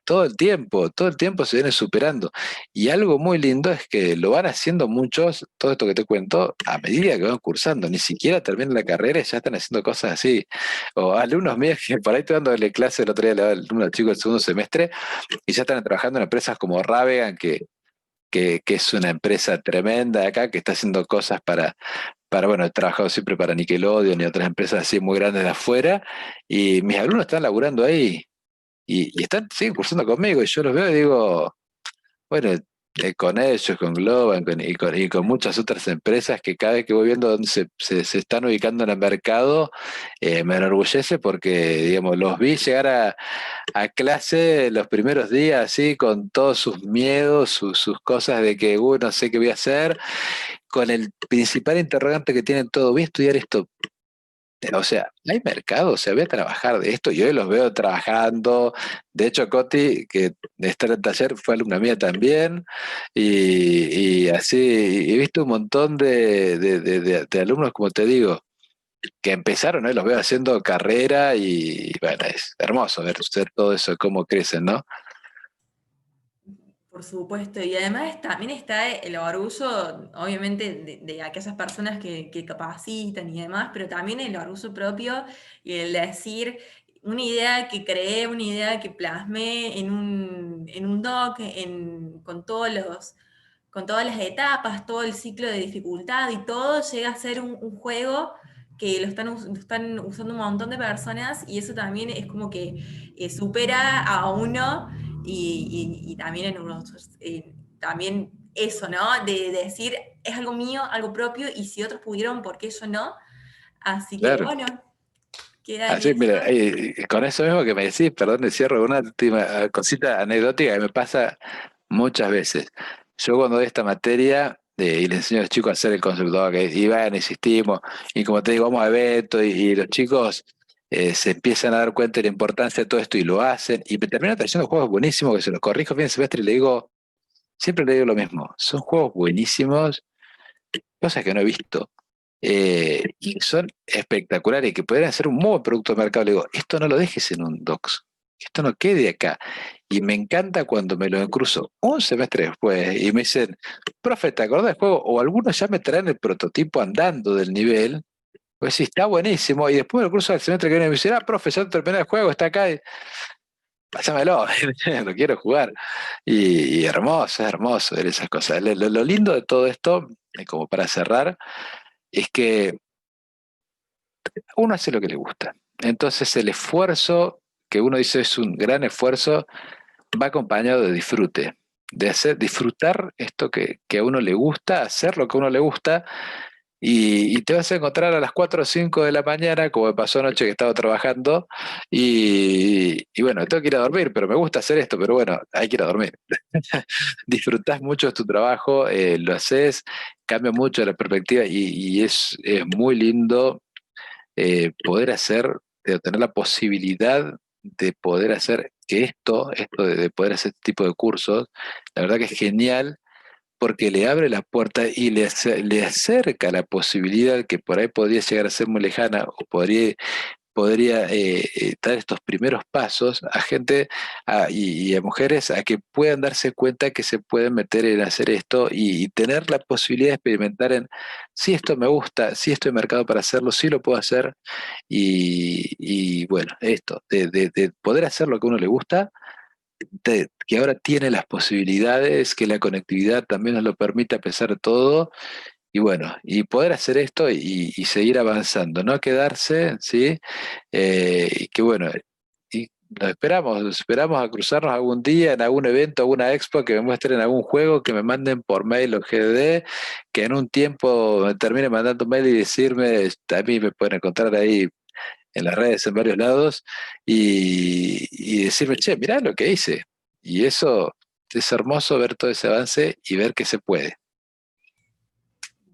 B: Todo el tiempo se viene superando. Y algo muy lindo es que lo van haciendo muchos, todo esto que te cuento, a medida que van cursando, ni siquiera terminan la carrera y ya están haciendo cosas así. O alumnos míos que por ahí estoy dándole clase el otro día, le daba a un chico del segundo semestre, y ya están trabajando en empresas como Ravegan, que es una empresa tremenda acá, que está haciendo cosas bueno, he trabajado siempre para Nickelodeon y otras empresas así muy grandes de afuera, y mis alumnos están laburando ahí, siguen cursando conmigo, y yo los veo y digo, bueno, con ellos, con Globan y con muchas otras empresas que cada vez que voy viendo dónde se están ubicando en el mercado, me enorgullece porque, digamos, los vi llegar a clase los primeros días así, con todos sus miedos, sus cosas de que, no sé qué voy a hacer, con el principal interrogante que tienen todo, voy a estudiar esto. O sea, hay mercado, o sea, voy a trabajar de esto, yo hoy los veo trabajando. De hecho, Coti, que está en el taller, fue alumna mía también, y así, he visto un montón de alumnos, como te digo, que empezaron, ¿no? Los veo haciendo carrera y bueno, es hermoso ver todo eso, cómo crecen, ¿no?
A: Por supuesto, y además también está el orgullo, obviamente, de aquellas personas que capacitan y demás, pero también el orgullo propio y el decir una idea que creé, una idea que plasmé en un doc, con todas las etapas, todo el ciclo de dificultad y todo, llega a ser un juego que lo están usando un montón de personas y eso también es como que supera a uno y también en nosotros, también eso, ¿no? De decir, es algo mío, algo propio, y si otros pudieron, ¿por qué yo no? Así que
B: Claro.
A: bueno, queda en
B: Así, mira,
A: eso.
B: con eso mismo que me decís, perdón, te cierro una última cosita anecdótica que me pasa muchas veces. Yo cuando doy esta materia y le enseño a los chicos a hacer el concepto, que y van, insistimos, y como te digo, vamos a eventos y los chicos se empiezan a dar cuenta de la importancia de todo esto y lo hacen, y me terminan trayendo juegos buenísimos que se los corrijo bien el semestre y le digo, siempre le digo lo mismo, son juegos buenísimos, cosas que no he visto y que son espectaculares y que podrían ser un muy buen producto de mercado. Le digo, esto no lo dejes en un docs, esto no quede acá. Y me encanta cuando me lo cruzo un semestre después y me dicen, profe, ¿te acordás del juego? O algunos ya me traen el prototipo andando del nivel. Pues sí, está buenísimo. Y después me lo cruzo al semestre que viene y me dicen, profe, ya terminé el juego, está acá. Pásamelo, lo quiero jugar. Y hermoso ver esas cosas. Lo lindo de todo esto, como para cerrar, es que uno hace lo que le gusta. Entonces el esfuerzo que uno dice es un gran esfuerzo, va acompañado de disfrute, de disfrutar esto que a uno le gusta, hacer lo que a uno le gusta, y te vas a encontrar a las 4 o 5 de la mañana, como me pasó anoche que estaba trabajando, y bueno, tengo que ir a dormir, pero me gusta hacer esto, pero bueno, hay que ir a dormir. Disfrutás mucho de tu trabajo, lo haces, cambia mucho la perspectiva y es muy lindo poder hacer, de tener la posibilidad de poder hacer que esto de poder hacer este tipo de cursos, la verdad que es genial porque le abre la puerta y le acerca la posibilidad que por ahí podría llegar a ser muy lejana o podría dar estos primeros pasos a gente y a mujeres a que puedan darse cuenta que se pueden meter en hacer esto y tener la posibilidad de experimentar en si esto me gusta, si estoy marcado para hacerlo, si lo puedo hacer y bueno, esto, de poder hacer lo que a uno le gusta que ahora tiene las posibilidades, que la conectividad también nos lo permite a pesar de todo, y bueno, y poder hacer esto y seguir avanzando, no quedarse, ¿sí? Y que bueno, y esperamos a cruzarnos algún día en algún evento, alguna expo, que me muestren algún juego, que me manden por mail o GD, que en un tiempo me termine mandando un mail y decirme, a mí me pueden encontrar ahí en las redes, en varios lados, y decirme, che, mirá lo que hice. Y eso es hermoso ver todo ese avance y ver que se puede.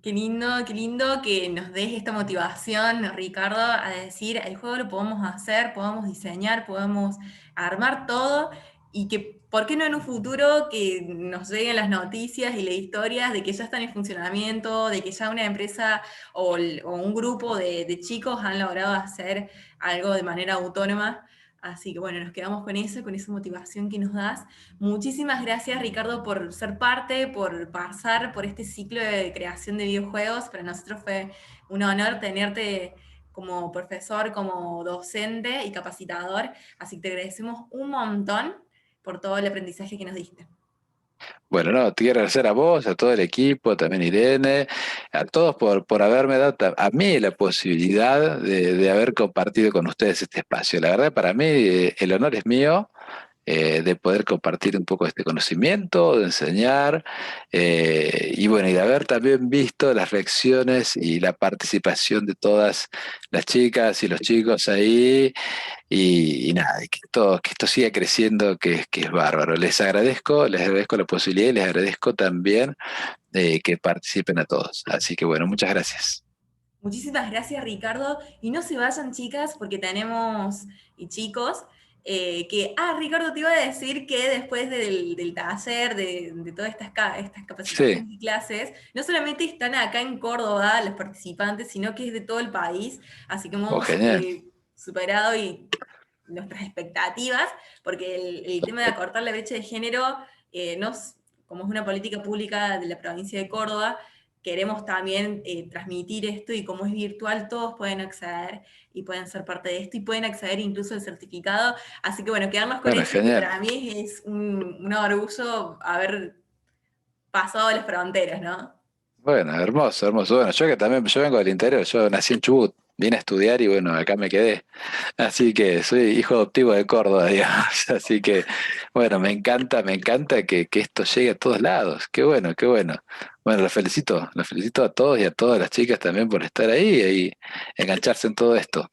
A: Qué lindo que nos des esta motivación, Ricardo, a decir, el juego lo podemos hacer, podemos diseñar, podemos armar todo y que, ¿por qué no en un futuro que nos lleguen las noticias y las historias de que ya están en funcionamiento, de que ya una empresa o un grupo de chicos han logrado hacer algo de manera autónoma? Así que bueno, nos quedamos con esa motivación que nos das. Muchísimas gracias, Ricardo, por ser parte, por pasar por este ciclo de creación de videojuegos. Para nosotros fue un honor tenerte como profesor, como docente y capacitador. Así que te agradecemos un montón por todo el aprendizaje que nos diste.
B: Bueno, no, te quiero agradecer a vos, a todo el equipo, también Irene, a todos por haberme dado a mí la posibilidad de haber compartido con ustedes este espacio. La verdad, para mí, el honor es mío. De poder compartir un poco este conocimiento, de enseñar, y bueno, y de haber también visto las reacciones y la participación de todas las chicas y los chicos ahí, y nada, y que esto siga creciendo, que es bárbaro. Les agradezco la posibilidad y les agradezco también que participen a todos. Así que bueno, muchas gracias.
A: Muchísimas gracias, Ricardo. Y no se vayan, chicas, porque tenemos, y chicos, Ricardo, te iba a decir que después del taller, de todas estas
B: Sí,
A: capacitaciones y clases, no solamente están acá en Córdoba los participantes, sino que es de todo el país, así que
B: oh,
A: hemos
B: genial.
A: superado nuestras expectativas, porque el tema de acortar la brecha de género, como es una política pública de la provincia de Córdoba, queremos también transmitir esto y como es virtual, todos pueden acceder y pueden ser parte de esto y pueden acceder incluso al certificado. Así que bueno, quedarnos con
B: Bueno,
A: eso que
B: genial.
A: para mí es un orgullo haber pasado las fronteras, ¿no?
B: Bueno, hermoso, hermoso. Bueno, yo que también, yo vengo del interior, yo nací en Chubut, vine a estudiar y bueno, acá me quedé. Así que soy hijo adoptivo de Córdoba, digamos. Así que, bueno, me encanta que esto llegue a todos lados. Qué bueno, qué bueno. Bueno, los felicito a todos y a todas las chicas también por estar ahí y engancharse en todo esto.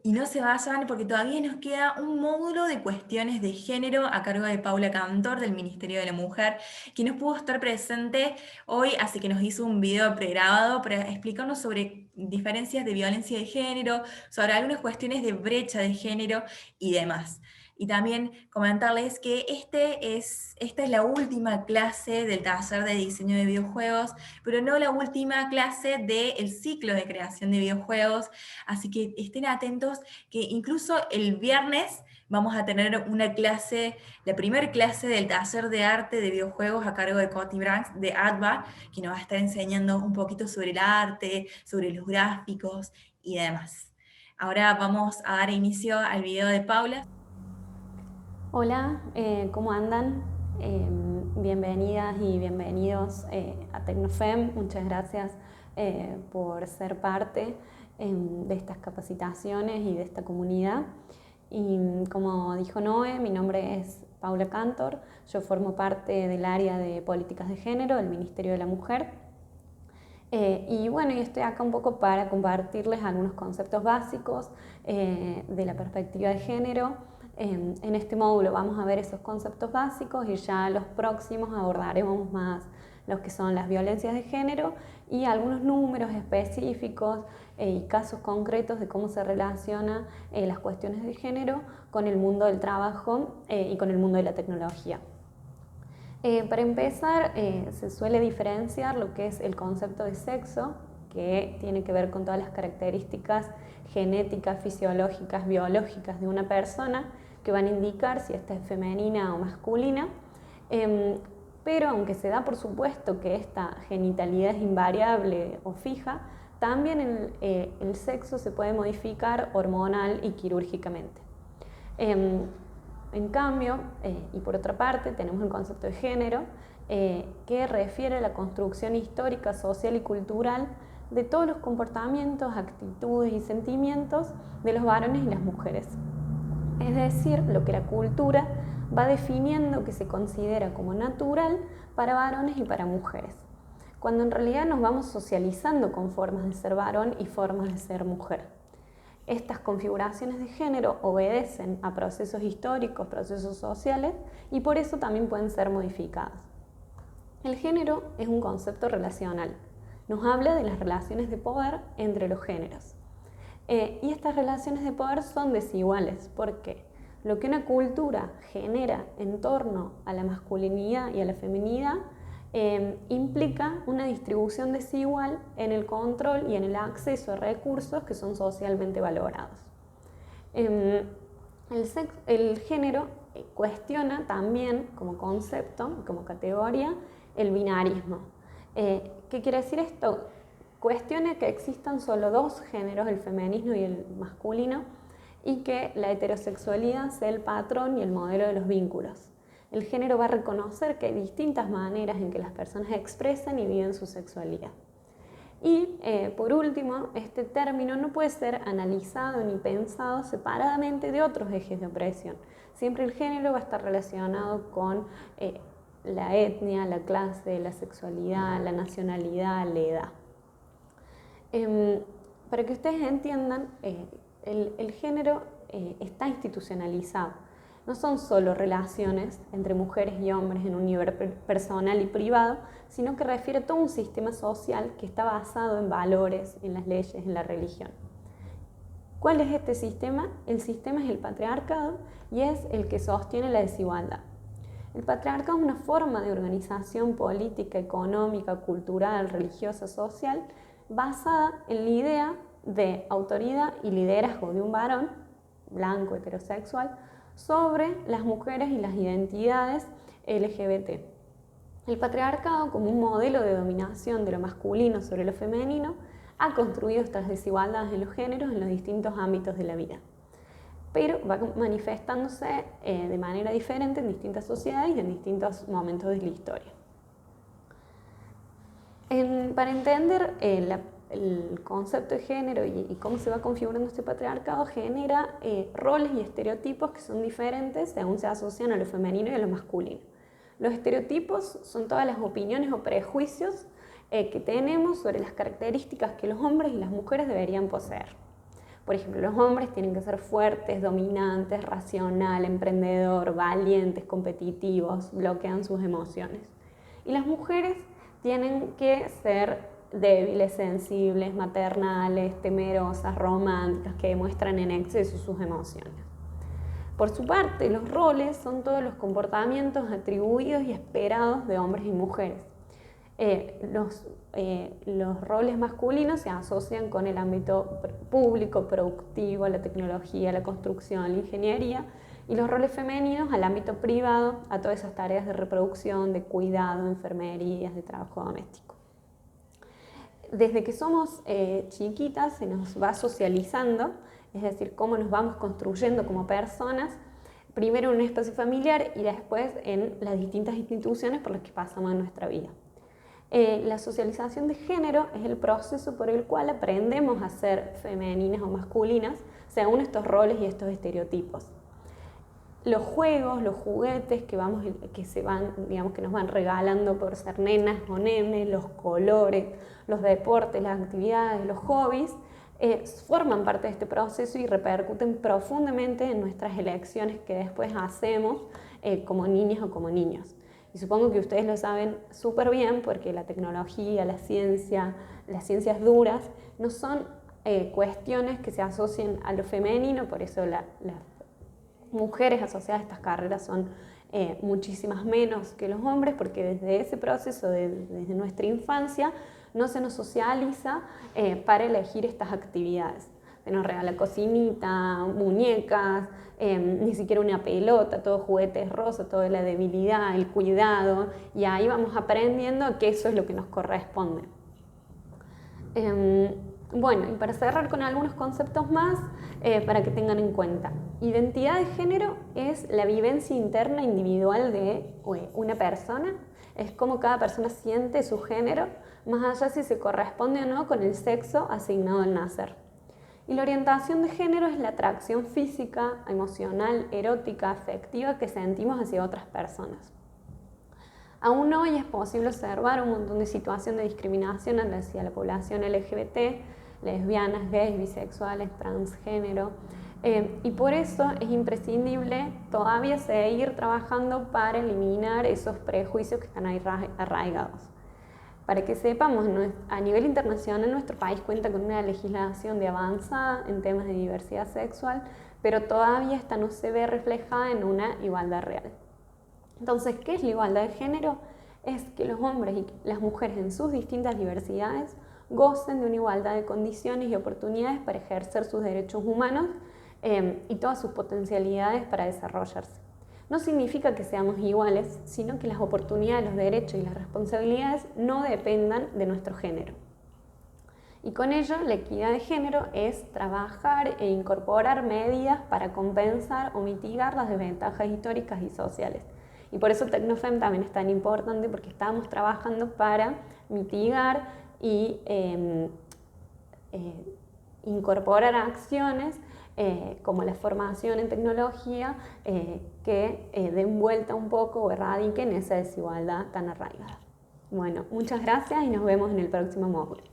A: Y no se vayan porque todavía nos queda un módulo de cuestiones de género a cargo de Paula Cantor del Ministerio de la Mujer, que no pudo estar presente hoy, así que nos hizo un video pregrabado para explicarnos sobre diferencias de violencia de género, sobre algunas cuestiones de brecha de género y demás. Y también comentarles que esta es la última clase del taller de diseño de videojuegos, pero no la última clase del ciclo de creación de videojuegos. Así que estén atentos que incluso el viernes vamos a tener una clase, la primera clase del taller de arte de videojuegos a cargo de Coti Branks de ADVA, que nos va a estar enseñando un poquito sobre el arte, sobre los gráficos y demás. Ahora vamos a dar inicio al video de Paula.
C: Hola, ¿cómo andan? Bienvenidas y bienvenidos a Tecnofem. Muchas gracias por ser parte de estas capacitaciones y de esta comunidad. Y como dijo Noé, mi nombre es Paula Cantor. Yo formo parte del área de políticas de género del Ministerio de la Mujer. Y bueno, y estoy acá un poco para compartirles algunos conceptos básicos de la perspectiva de género. En este módulo vamos a ver esos conceptos básicos y ya los próximos abordaremos más los que son las violencias de género y algunos números específicos y casos concretos de cómo se relaciona las cuestiones de género con el mundo del trabajo y con el mundo de la tecnología. Para empezar, se suele diferenciar lo que es el concepto de sexo, que tiene que ver con todas las características genéticas, fisiológicas, biológicas de una persona, que van a indicar si esta es femenina o masculina. Pero aunque se da por supuesto que esta genitalidad es invariable o fija, también el sexo se puede modificar hormonal y quirúrgicamente. En En cambio, y por otra parte, tenemos el concepto de género, que refiere a la construcción histórica, social y cultural de todos los comportamientos, actitudes y sentimientos de los varones y las mujeres. Es decir, lo que la cultura va definiendo que se considera como natural para varones y para mujeres, cuando en realidad nos vamos socializando con formas de ser varón y formas de ser mujer. Estas configuraciones de género obedecen a procesos históricos, procesos sociales, y por eso también pueden ser modificadas. El género es un concepto relacional. Nos habla de las relaciones de poder entre los géneros. Y estas relaciones de poder son desiguales. ¿Por qué? Lo que una cultura genera en torno a la masculinidad y a la feminidad implica una distribución desigual en el control y en el acceso a recursos que son socialmente valorados. El género cuestiona también como concepto, como categoría, el binarismo. ¿Qué quiere decir esto? Cuestiona que existan solo dos géneros, el femenino y el masculino, y que la heterosexualidad sea el patrón y el modelo de los vínculos. El género va a reconocer que hay distintas maneras en que las personas expresan y viven su sexualidad. Y por último, este término no puede ser analizado ni pensado separadamente de otros ejes de opresión. Siempre el género va a estar relacionado con la etnia, la clase, la sexualidad, la nacionalidad, la edad. Para que ustedes entiendan, el género está institucionalizado. No son solo relaciones entre mujeres y hombres en un nivel personal y privado, sino que refiere a todo un sistema social que está basado en valores, en las leyes, en la religión. ¿Cuál es este sistema? El sistema es el patriarcado y es el que sostiene la desigualdad. El patriarcado es una forma de organización política, económica, cultural, religiosa, social, basada en la idea de autoridad y liderazgo de un varón, blanco, heterosexual, sobre las mujeres y las identidades LGBT. El patriarcado, como un modelo de dominación de lo masculino sobre lo femenino, ha construido estas desigualdades en los géneros en los distintos ámbitos de la vida, pero va manifestándose de manera diferente en distintas sociedades y en distintos momentos de la historia. Para entender el concepto de género y cómo se va configurando este patriarcado, genera roles y estereotipos que son diferentes según se asocian a lo femenino y a lo masculino. Los estereotipos son todas las opiniones o prejuicios que tenemos sobre las características que los hombres y las mujeres deberían poseer. Por ejemplo, los hombres tienen que ser fuertes, dominantes, racional, emprendedor, valientes, competitivos, bloquean sus emociones. Y las mujeres tienen que ser débiles, sensibles, maternales, temerosas, románticas, que demuestran en exceso sus emociones. Por su parte, los roles son todos los comportamientos atribuidos y esperados de hombres y mujeres. Los roles masculinos se asocian con el ámbito público, productivo, la tecnología, la construcción, la ingeniería, y los roles femeninos al ámbito privado, a todas esas tareas de reproducción, de cuidado, enfermerías, de trabajo doméstico. Desde que somos chiquitas se nos va socializando, es decir, cómo nos vamos construyendo como personas, primero en un espacio familiar y después en las distintas instituciones por las que pasamos en nuestra vida. La socialización de género es el proceso por el cual aprendemos a ser femeninas o masculinas según estos roles y estos estereotipos. Los juegos, los juguetes que nos van regalando por ser nenas o nenes, los colores, los deportes, las actividades, los hobbies, forman parte de este proceso y repercuten profundamente en nuestras elecciones que después hacemos como niñas o como niños. Y supongo que ustedes lo saben súper bien porque la tecnología, la ciencia, las ciencias duras no son cuestiones que se asocien a lo femenino, por eso las mujeres asociadas a estas carreras son muchísimas menos que los hombres, porque desde ese proceso, desde nuestra infancia, no se nos socializa para elegir estas actividades. Se nos regala cocinita, muñecas, ni siquiera una pelota, todo juguetes rosa, toda la debilidad, el cuidado, y ahí vamos aprendiendo que eso es lo que nos corresponde. Bueno, y para cerrar con algunos conceptos más, para que tengan en cuenta. Identidad de género es la vivencia interna individual de una persona, es como cada persona siente su género, más allá si se corresponde o no con el sexo asignado al nacer. Y la orientación de género es la atracción física, emocional, erótica, afectiva que sentimos hacia otras personas. Aún hoy es posible observar un montón de situaciones de discriminación hacia la población LGBT, lesbianas, gays, bisexuales, transgénero, y por eso es imprescindible todavía seguir trabajando para eliminar esos prejuicios que están ahí arraigados. Para que sepamos, a nivel internacional nuestro país cuenta con una legislación de avanzada en temas de diversidad sexual, pero todavía esta no se ve reflejada en una igualdad real. Entonces, ¿qué es la igualdad de género? Es que los hombres y las mujeres en sus distintas diversidades gocen de una igualdad de condiciones y oportunidades para ejercer sus derechos humanos y todas sus potencialidades para desarrollarse. No significa que seamos iguales, sino que las oportunidades, los derechos y las responsabilidades no dependan de nuestro género. Y con ello, la equidad de género es trabajar e incorporar medidas para compensar o mitigar las desventajas históricas y sociales. Y por eso Tecnofem también es tan importante, porque estamos trabajando para mitigar y incorporar acciones como la formación en tecnología que den vuelta un poco o erradiquen esa desigualdad tan arraigada. Bueno, muchas gracias y nos vemos en el próximo módulo.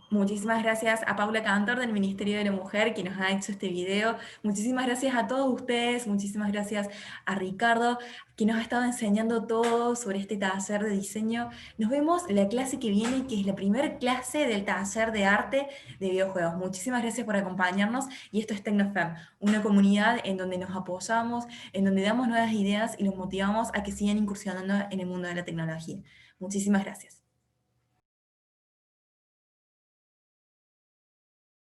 A: Muchísimas gracias a Paula Cantor del Ministerio de la Mujer que nos ha hecho este video. Muchísimas gracias a todos ustedes, muchísimas gracias a Ricardo que nos ha estado enseñando todo sobre este taller de diseño. Nos vemos en la clase que viene, que es la primera clase del taller de arte de videojuegos. Muchísimas gracias por acompañarnos y esto es Tecnofem, una comunidad en donde nos apoyamos, en donde damos nuevas ideas y los motivamos a que sigan incursionando en el mundo de la tecnología. Muchísimas gracias.